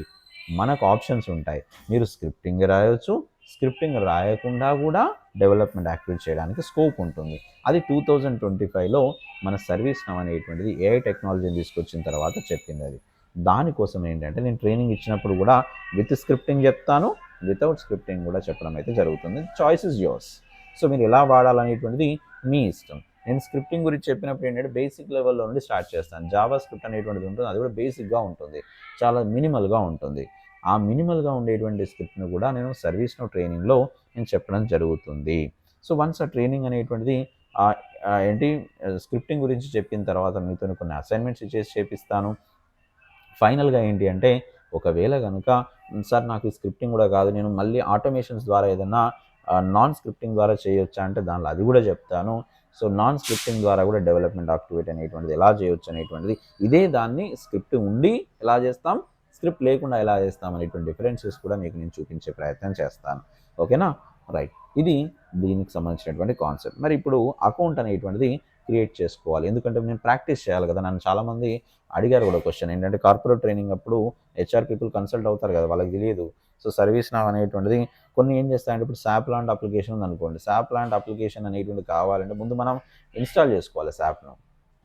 మనకు ఆప్షన్స్ ఉంటాయి. మీరు స్క్రిప్టింగ్ రాయొచ్చు. స్క్రిప్టింగ్ రాయకుండా కూడా డెవలప్‌మెంట్ యాక్టివిటీ చేయడానికి స్కోప్ ఉంటుంది. అది 2025లో మన సర్వీస్ నౌ అనేటువంటిది ఏఐ టెక్నాలజీని తీసుకొచ్చిన తర్వాత చెప్పిందది. దానికోసం ఏంటంటే నేను ట్రైనింగ్ ఇచ్చినప్పుడు కూడా విత్ స్క్రిప్టింగ్ చెప్తాను. వితౌట్ స్క్రిప్టింగ్ కూడా చెప్పడం అయితే జరుగుతుంది. Choice is yours. సో మీరు ఎలా వాడాలనేటువంటిది మీ ఇష్టం. నేను స్క్రిప్టింగ్ గురించి చెప్పినప్పుడు ఏంటంటే బేసిక్ లెవెల్‌లో నుండి స్టార్ట్ చేస్తాను. జావా స్క్రిప్ట్ అనేటువంటిది ఉంటుంది. అది కూడా బేసిక్‌గా ఉంటుంది. చాలా మినిమల్‌గా ఉంటుంది. ఆ మినిమల్‌గా ఉండేటువంటి స్క్రిప్ట్‌ని కూడా నేను సర్వీస్ నౌ ట్రైనింగ్‌లో నేను చెప్పడం జరుగుతుంది. సో వన్స్ ఆ ట్రైనింగ్ అనేటువంటిది ఆహ్, ఆహ్, ఏంటి స్క్రిప్టింగ్ గురించి చెప్పిన తర్వాత మీతోని కొన్ని అసైన్‌మెంట్స్ ఇచ్చేసి చేపిస్తాను. ఫైనల్‌గా ఏంటి అంటే ఒకవేళ గనుక సార్ నాకు ఈ స్క్రిప్టింగ్ కూడా కాదు. నేను మళ్ళీ ఆటోమేషన్స్ ద్వారా ఏదన్నా నాన్ స్క్రిప్టింగ్ ద్వారా చేయొచ్చా అంటే దానిలో అది కూడా చెప్తాను. సో నాన్ స్క్రిప్టింగ్ ద్వారా కూడా డెవలప్‌మెంట్ యాక్టివిటీ అనేటువంటిది ఎలా చేయొచ్చు అనేటువంటిది ఇదే దాన్ని స్క్రిప్ట్ ఉండి ఎలా చేస్తాం, స్క్రిప్ట్ లేకుండా ఎలా చేస్తాం అనేటువంటి డిఫరెన్సెస్ కూడా మీకు నేను చూపించే ప్రయత్నం చేస్తాను. ఓకేనా? రైట్. ఇది దీనికి సంబంధించినటువంటి కాన్సెప్ట్. మరి ఇప్పుడు అకౌంట్ అనేటువంటిది క్రియేట్ చేసుకోవాలి. ఎందుకంటే నేను ప్రాక్టీస్ చేయాలి కదా! నన్ను చాలామంది అడిగారు కూడా క్వెషన్ ఏంటంటే కార్పొరేట్ ట్రైనింగ్ అప్పుడు హెచ్ఆర్ పీపుల్ కన్సల్ట్ అవుతారు కదా! వాళ్ళకి తెలియదు. సో సర్వీస్ నౌ అనేటువంటిది కొన్ని ఏం చేస్తాయంటే ఇప్పుడు సాప్ లాంటి అప్లికేషన్ ఉందనుకోండి. సాప్ లాంటి అప్లికేషన్ అనేటువంటిది కావాలంటే ముందు మనం ఇన్‌స్టాల్ చేసుకోవాలి సాప్‌ను.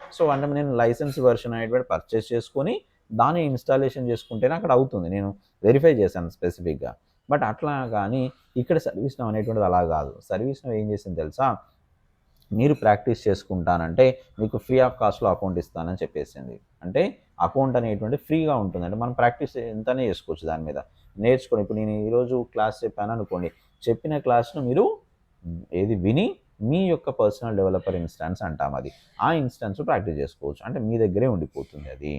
సో అంటే నేను లైసెన్స్ వెర్షన్ అనేటువంటి పర్చేస్ చేసుకొని దాన్ని ఇన్‌స్టాలేషన్ చేసుకుంటేనే అక్కడ అవుతుంది. నేను వెరిఫై చేశాను స్పెసిఫిక్‌గా. బట్ అట్లా గాని ఇక్కడ సర్వీస్ నౌ అనేటువంటిది అలా కాదు. సర్వీస్ నౌ ఏం చేసింది తెలుసా? మీరు ప్రాక్టీస్ చేసుకుంటానంటే మీకు ఫ్రీ ఆఫ్ కాస్ట్‌లో అకౌంట్ ఇస్తానని చెప్పేసింది. అంటే అకౌంట్ అనేటువంటిది ఫ్రీగా ఉంటుంది. అంటే మనం ప్రాక్టీస్ ఎంతనే చేసుకోవచ్చు దాని మీద. నేర్చుకొని ఇప్పుడు నేను ఈరోజు క్లాస్ చెప్పాననుకోండి. చెప్పిన క్లాస్‌ను మీరు ఏది విని మీ యొక్క పర్సనల్ డెవలపర్ ఇన్‌స్టాన్స్ అంటాం అది. ఆ ఇన్‌స్టాన్స్ ప్రాక్టీస్ చేసుకోవచ్చు. అంటే మీ దగ్గరే ఉండిపోతుంది అది.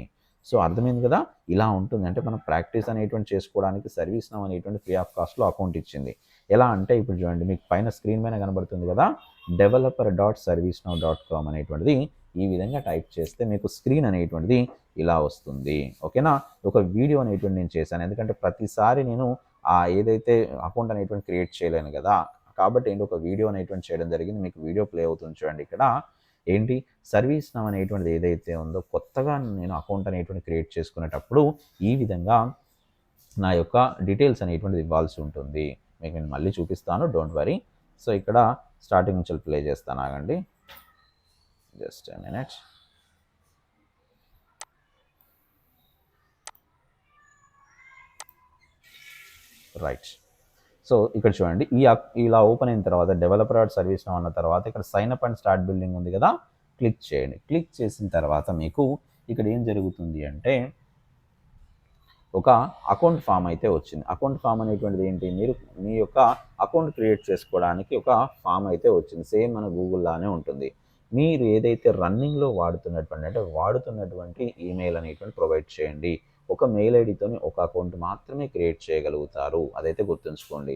సో అర్థమైంది కదా! ఇలా ఉంటుంది. అంటే మనం ప్రాక్టీస్ అనేటువంటి చేసుకోవడానికి సర్వీస్ నౌ అనేటువంటి ఫ్రీ ఆఫ్ కాస్ట్‌లో అకౌంట్ ఇచ్చింది. ఎలా అంటే ఇప్పుడు చూడండి మీకు పైన స్క్రీన్ పైన కనబడుతుంది కదా! developer.servicenow.com అనేటువంటిది ఈ విధంగా టైప్ చేస్తే మీకు స్క్రీన్ అనేటువంటిది ఇలా వస్తుంది. ఓకేనా? ఒక వీడియో అనేటువంటి నేను చేశాను. ఎందుకంటే ప్రతిసారి నేను ఏదైతే అకౌంట్ అనేటువంటి క్రియేట్ చేయలేను కదా! కాబట్టి ఏంటి ఒక వీడియో అనేటువంటి చేయడం జరిగింది. మీకు వీడియో ప్లే అవుతుంది చూడండి ఇక్కడ. ఏంటి సర్వీస్ నౌ అనేటువంటిది ఏదైతే ఉందో కొత్తగా నేను అకౌంట్ అనేటువంటి క్రియేట్ చేసుకునేటప్పుడు ఈ విధంగా నా యొక్క డీటెయిల్స్ అనేటువంటిది ఇవ్వాల్సి ఉంటుంది. మీకు నేను మళ్ళీ చూపిస్తాను. Don't worry. సో ఇక్కడ స్టార్టింగ్ నుంచి ప్లే చేస్తాను ఆగండి. Just a minute. Right. So ఇక్కడ చూడండి ఇలా ఓపెన్ అయిన తర్వాత డెవలపర్ డాట్ సర్వీస్ నౌ అన్న తర్వాత ఇక్కడ sign up and start building ఉంది కదా! క్లిక్ చేయండి. క్లిక్ చేసిన తర్వాత మీకు ఇక్కడ ఏం జరుగుతుంది అంటే ఒక అకౌంట్ ఫామ్ అయితే వచ్చింది. అకౌంట్ ఫామ్ అనేటువంటిది ఏంటి? మీరు మీ యొక్క అకౌంట్ క్రియేట్ చేసుకోవడానికి ఒక ఫామ్ అయితే వచ్చింది. సేమ్ మన గూగుల్ లానే ఉంటుంది. మీరు ఏదైతే రన్నింగ్‌లో వాడుతున్నటువంటి ఈమెయిల్ అనేటువంటి ప్రొవైడ్ చేయండి. ఒక మెయిల్ ఐడితోని ఒక అకౌంట్ మాత్రమే క్రియేట్ చేయగలుగుతారు, అదైతే గుర్తుంచుకోండి.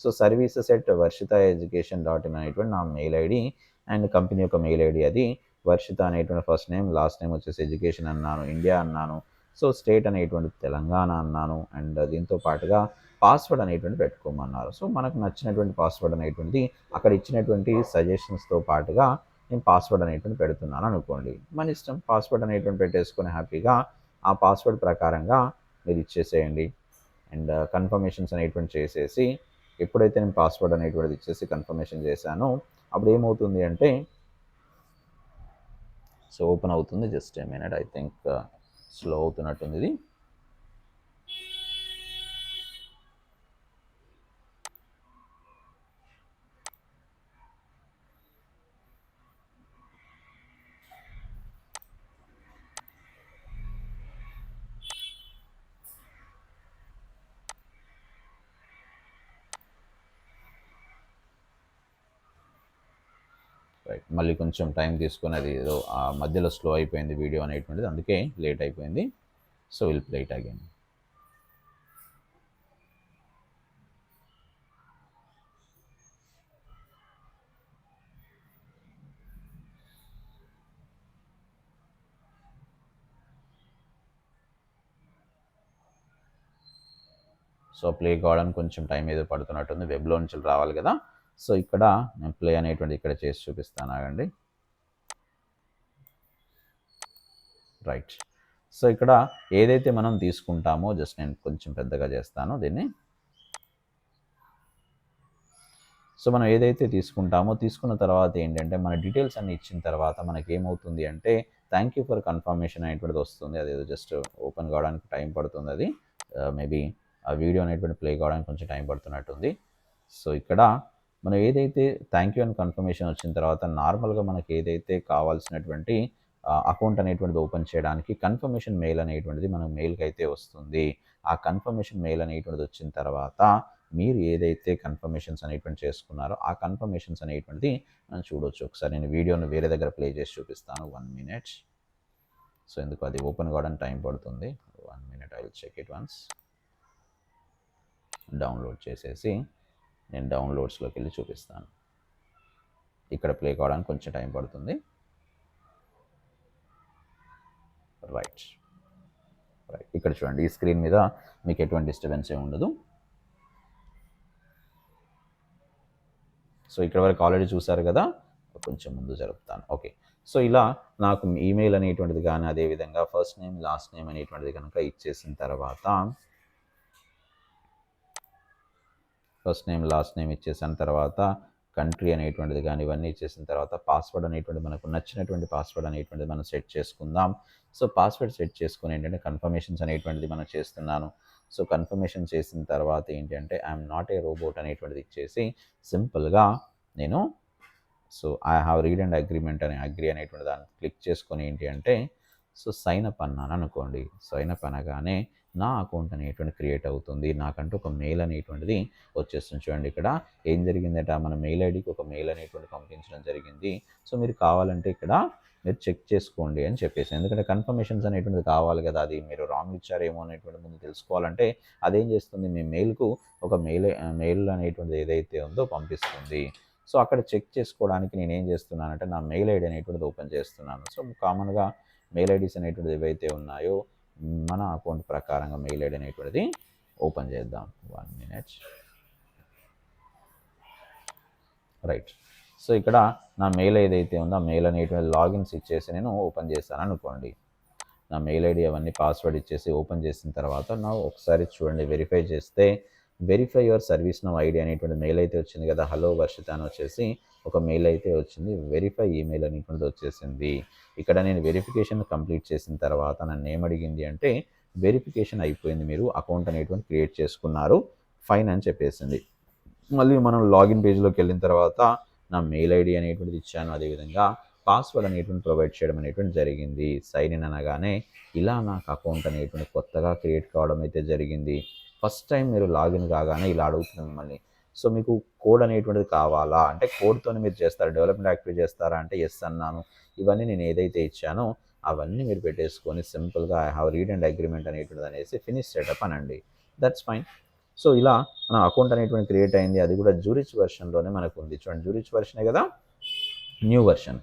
సో services@varshitaeducation.in అనేటువంటి నా మెయిల్ ఐడి అండ్ కంపెనీ యొక్క మెయిల్ ఐడి అది. వర్షిత అనేటువంటి ఫస్ట్ నేమ్, లాస్ట్ నేమ్ వచ్చేసి ఎడ్యుకేషన్ అన్నాను, ఇండియా అన్నాను. సో స్టేట్ అనేటువంటి తెలంగాణ అన్నాను. అండ్ దీంతో పాటుగా పాస్వర్డ్ అనేటువంటి పెట్టుకోమన్నారు. సో మనకు నచ్చినటువంటి పాస్వర్డ్ అనేటువంటిది అక్కడ ఇచ్చినటువంటి సజెషన్స్తో పాటుగా నేను పాస్వర్డ్ అనేటువంటి పెడుతున్నాను అనుకోండి. మన ఇష్టం, పాస్వర్డ్ అనేటువంటి పెట్టేసుకొని హ్యాపీగా ఆ పాస్వర్డ్ ప్రకారంగా మీరు ఇచ్చేసేయండి. అండ్ కన్ఫర్మేషన్స్ అనేటువంటి చేసేసి, ఎప్పుడైతే నేను పాస్వర్డ్ అనేటువంటిది ఇచ్చేసి కన్ఫర్మేషన్ చేశానో అప్పుడు ఏమవుతుంది అంటే, సో ఓపెన్ అవుతుంది. Just a minute, I think slow అవుతున్నట్టుంది ఇది. రైట్, మళ్ళీ కొంచెం టైం తీసుకొని అది ఏదో ఆ మధ్యలో స్లో అయిపోయింది వీడియో అనేటువంటిది, అందుకే లేట్ అయిపోయింది. So will play it again. So play కావడానికి కొంచెం టైం ఏదో పడుతున్నట్టుంది, వెబ్లో నుంచి రావాలి కదా. సో ఇక్కడ నేను ప్లే అనేటువంటి ఇక్కడ చేసి చూపిస్తాను, ఆగండి. రైట్, సో ఇక్కడ ఏదైతే మనం తీసుకుంటామో, జస్ట్ నేను కొంచెం పెద్దగా చేస్తాను దీన్ని. సో మనం ఏదైతే తీసుకుంటామో తీసుకున్న తర్వాత ఏంటంటే మన డీటెయిల్స్ అన్ని ఇచ్చిన తర్వాత మనకి ఏమవుతుంది అంటే థ్యాంక్ యూ ఫర్ కన్ఫర్మేషన్ అనేటువంటిది వస్తుంది. అదేదో జస్ట్ ఓపెన్ కావడానికి టైం పడుతుంది. అది మేబీ ఆ వీడియో అనేటువంటి ప్లే కావడానికి కొంచెం టైం పడుతున్నట్టుంది. సో ఇక్కడ మనం ఏదైతే థ్యాంక్ యూ అని కన్ఫర్మేషన్ వచ్చిన తర్వాత నార్మల్గా మనకి ఏదైతే కావాల్సినటువంటి అకౌంట్ అనేటువంటిది ఓపెన్ చేయడానికి కన్ఫర్మేషన్ మెయిల్ అనేటువంటిది మన మెయిల్కి అయితే వస్తుంది. ఆ కన్ఫర్మేషన్ మెయిల్ అనేటువంటిది వచ్చిన తర్వాత మీరు ఏదైతే కన్ఫర్మేషన్స్ అనేటువంటి చేసుకున్నారో ఆ కన్ఫర్మేషన్స్ అనేటువంటిది మనం చూడవచ్చు. ఒకసారి నేను వీడియోను వేరే దగ్గర ప్లే చేసి చూపిస్తాను. 1 minute. సో ఎందుకు అది ఓపెన్ కావడానికి టైం పడుతుంది. 1 minute, I will check it once. Download చేసేసి నేను డౌన్లోడ్స్లోకి వెళ్ళి చూపిస్తాను. ఇక్కడ ప్లే కావడానికి కొంచెం టైం పడుతుంది. రైట్, ఇక్కడ చూడండి, ఈ స్క్రీన్ మీద మీకు ఎటువంటి డిస్టర్బెన్స్ ఏమి ఉండదు. సో ఇక్కడ వరకు ఆల్రెడీ చూసారు కదా, కొంచెం ముందు జరుపుతాను. ఓకే, సో ఇలా నాకు ఈమెయిల్ అనేటువంటిది కానీ అదేవిధంగా ఫస్ట్ నేమ్ లాస్ట్ నేమ్ అనేటువంటిది కనుక ఇచ్చేసిన తర్వాత ఫస్ట్ నేమ్ లాస్ట్ నేమ్ ఇచ్చేసిన తర్వాత కంట్రీ అనేటువంటిది కానీ ఇవన్నీ ఇచ్చేసిన తర్వాత పాస్వర్డ్ అనేటువంటిది మనకు నచ్చినటువంటి పాస్వర్డ్ అనేటువంటిది మనం సెట్ చేసుకుందాం. సో పాస్వర్డ్ సెట్ చేసుకుని ఏంటంటే కన్ఫర్మేషన్స్ అనేటువంటిది మనం చేస్తున్నాను. సో కన్ఫర్మేషన్ చేసిన తర్వాత ఏంటి అంటే ఐఎమ్ నాట్ ఏ రోబోట్ అనేటువంటిది ఇచ్చేసి సింపుల్గా నేను so I have read and agreement అని అగ్రి అనేటువంటి దాన్ని క్లిక్ చేసుకొని ఏంటి అంటే సో సైన్ అప్ అన్నాను అనుకోండి. సైన్ అప్ అనగానే నా అకౌంట్ అనేటువంటి క్రియేట్ అవుతుంది. నాకంటూ ఒక మెయిల్ అనేటువంటిది వచ్చేస్తుంది. చూడండి ఇక్కడ ఏం జరిగిందట, మన మెయిల్ ఐడికి ఒక మెయిల్ అనేటువంటి పంపించడం జరిగింది. సో మీరు కావాలంటే ఇక్కడ మీరు చెక్ చేసుకోండి అని చెప్పేసి, ఎందుకంటే కన్ఫర్మేషన్స్ అనేటువంటిది కావాలి కదా, అది మీరు రాంగ్ ఇచ్చారేమో అనేటువంటి ముందు తెలుసుకోవాలంటే అదేం చేస్తుంది, మీ మెయిల్కు ఒక మెయిల్ అనేటువంటిది ఏదైతే ఉందో పంపిస్తుంది. సో అక్కడ చెక్ చేసుకోవడానికి నేను ఏం చేస్తున్నానంటే నా మెయిల్ ఐడి అనేటువంటిది ఓపెన్ చేస్తున్నాను. సో కామన్గా మెయిల్ ఐడీస్ అనేటువంటిది ఏవైతే ఉన్నాయో మన అకౌంట్ ప్రకారంగా మెయిల్ ఐడి అనేటువంటిది ఓపెన్ చేద్దాం. 1 minute. రైట్, సో ఇక్కడ నా మెయిల్ ఏదైతే ఉందో ఆ మెయిల్ అనేటువంటి లాగిన్స్ ఇచ్చేసి నేను ఓపెన్ చేస్తాను అనుకోండి. నా మెయిల్ ఐడి అవన్నీ పాస్వర్డ్ ఇచ్చేసి ఓపెన్ చేసిన తర్వాత నా ఒకసారి చూడండి, వెరిఫై చేస్తే verify your service now ID అనేటువంటి మెయిల్ అయితే వచ్చింది కదా, హలో వర్షిత అని వచ్చేసి ఒక మెయిల్ అయితే వచ్చింది. వెరిఫై ఈమెయిల్ అనేటువంటిది వచ్చేసింది. ఇక్కడ నేను వెరిఫికేషన్ కంప్లీట్ చేసిన తర్వాత నన్ను ఏమడిగింది అంటే వెరిఫికేషన్ అయిపోయింది, మీరు అకౌంట్ అనేటువంటి క్రియేట్ చేసుకున్నారు, ఫైన్ అని చెప్పేసింది. మళ్ళీ మనం లాగిన్ పేజ్లోకి వెళ్ళిన తర్వాత నా మెయిల్ ఐడి అనేటువంటిది ఇచ్చాను, అదేవిధంగా పాస్వర్డ్ అనేటువంటి ప్రొవైడ్ చేయడం అనేటువంటి జరిగింది. సైన్ ఇన్ అనగానే ఇలా నాకు అకౌంట్ అనేటువంటి కొత్తగా క్రియేట్ కావడం అయితే జరిగింది. ఫస్ట్ టైం మీరు లాగిన్ కాగానే ఇలా అడుగుతుంది మిమ్మల్ని. సో మీకు కోడ్ అనేటువంటిది కావాలా అంటే కోడ్తో మీరు చేస్తారా, డెవలప్మెంట్ యాక్టివేట్ చేస్తారా అంటే ఎస్ అన్నాను. ఇవన్నీ నేను ఏదైతే ఇచ్చానో అవన్నీ మీరు పెట్టేసుకొని సింపుల్గా I have read and agreement అనేటువంటిది అనేసి ఫినిష్ సెటప్ అనండి. That's fine. సో ఇలా మన అకౌంట్ అనేటువంటి క్రియేట్ అయింది. అది కూడా జూరిచ్ వెర్షన్లోనే మనకు ఉంది. చూడండి, జూరిచ్ వెర్షనే కదా, న్యూ వెర్షన్.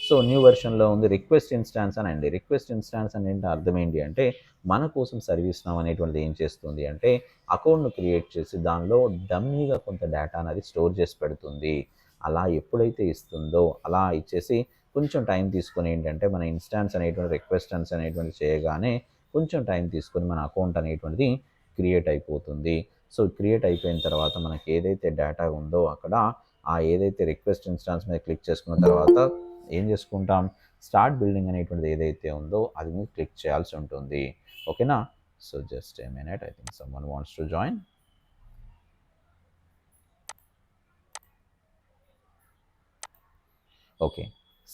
సో న్యూ వెర్షన్లో ఉంది రిక్వెస్ట్ ఇన్స్టాన్స్ అని అండి. రిక్వెస్ట్ ఇన్స్టాన్స్ అని ఏంటి అర్థం ఏంటి అంటే, మన కోసం సర్వీస్ నౌ అనేటువంటిది ఏం చేస్తుంది అంటే, అకౌంట్ను క్రియేట్ చేసి దానిలో డమ్మీగా కొంత డేటా అనేది స్టోర్ చేసి పెడుతుంది. అలా ఎప్పుడైతే ఇస్తుందో అలా ఇచ్చేసి కొంచెం టైం తీసుకొని ఏంటంటే, మన ఇన్స్టాన్స్ అనేటువంటి రిక్వెస్టన్స్ అనేటువంటిది చేయగానే కొంచెం టైం తీసుకొని మన అకౌంట్ అనేటువంటిది క్రియేట్ అయిపోతుంది. సో క్రియేట్ అయిపోయిన తర్వాత మనకి ఏదైతే డేటా ఉందో అక్కడ ఏదైతే రిక్వెస్ట్ ఇన్స్టాన్స్ మీద క్లిక్ చేసుకున్న తర్వాత ఏం చేసుకుంటాం, స్టార్ట్ బిల్డింగ్ అనేటువంటిది ఏదైతే ఉందో అది మీరు క్లిక్ చేయాల్సి ఉంటుంది. ఓకేనా? So just a minute, I think someone wants to join. Okay,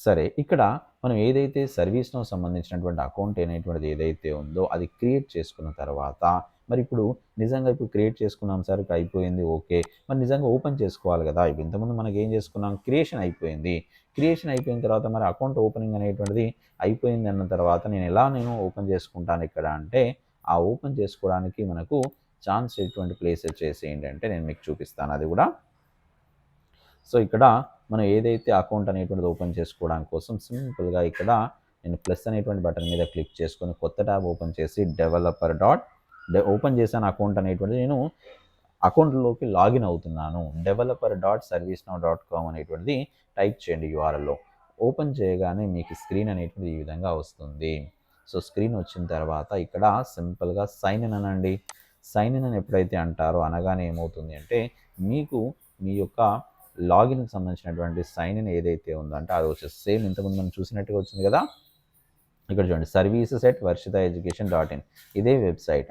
సరే. ఇక్కడ మనం ఏదైతే సర్వీస్ నౌ సంబంధించినటువంటి అకౌంట్ అనేటువంటిది ఏదైతే ఉందో అది క్రియేట్ చేసుకున్న తర్వాత, మరి ఇప్పుడు నిజంగా ఇప్పుడు క్రియేట్ చేసుకున్నాం సార్, అయిపోయింది ఓకే. మరి నిజంగా ఓపెన్ చేసుకోవాలి కదా. ఇప్పుడు ఇంతకుముందు మనకి ఏం చేసుకున్నాం, క్రియేషన్ అయిపోయింది. క్రియేషన్ అయిపోయిన తర్వాత మరి అకౌంట్ ఓపెనింగ్ అనేటువంటిది అయిపోయింది అన్న తర్వాత నేను ఓపెన్ చేసుకుంటాను ఇక్కడ అంటే, ఆ ఓపెన్ చేసుకోవడానికి మనకు ఛాన్స్ ఎటువంటి ప్లేస్ వచ్చేసి ఏంటంటే నేను మీకు చూపిస్తాను అది కూడా. సో ఇక్కడ మనం ఏదైతే అకౌంట్ అనేటువంటిది ఓపెన్ చేసుకోవడానికి కోసం సింపుల్గా ఇక్కడ నేను ప్లస్ అనేటువంటి బటన్ మీద క్లిక్ చేసుకొని కొత్త ట్యాబ్ ఓపెన్ చేసి డెవలపర్ డాట్ ఓపెన్ చేశాను అకౌంట్ అనేటువంటిది. నేను అకౌంట్లోకి లాగిన్ అవుతున్నాను. Developer dot ServiceNow dot com అనేటువంటిది టైప్ చేయండి యూఆర్ఎల్లో. ఓపెన్ చేయగానే మీకు స్క్రీన్ అనేటువంటిది ఈ విధంగా వస్తుంది. సో స్క్రీన్ వచ్చిన తర్వాత ఇక్కడ సింపుల్గా సైన్ ఇన్ అనండి. సైన్ ఇన్ అని ఎప్పుడైతే అంటారో అనగానే ఏమవుతుంది అంటే, మీకు మీ యొక్క లాగిన్కి సంబంధించినటువంటి సైన్ ఇన్ ఏదైతే ఉందో అంటే అది వచ్చేసి సేమ్ ఇంతకుముందు మనం చూసినట్టుగా వచ్చింది కదా. ఇక్కడ చూడండి, services@varshitaeducation.in ఇదే వెబ్సైట్,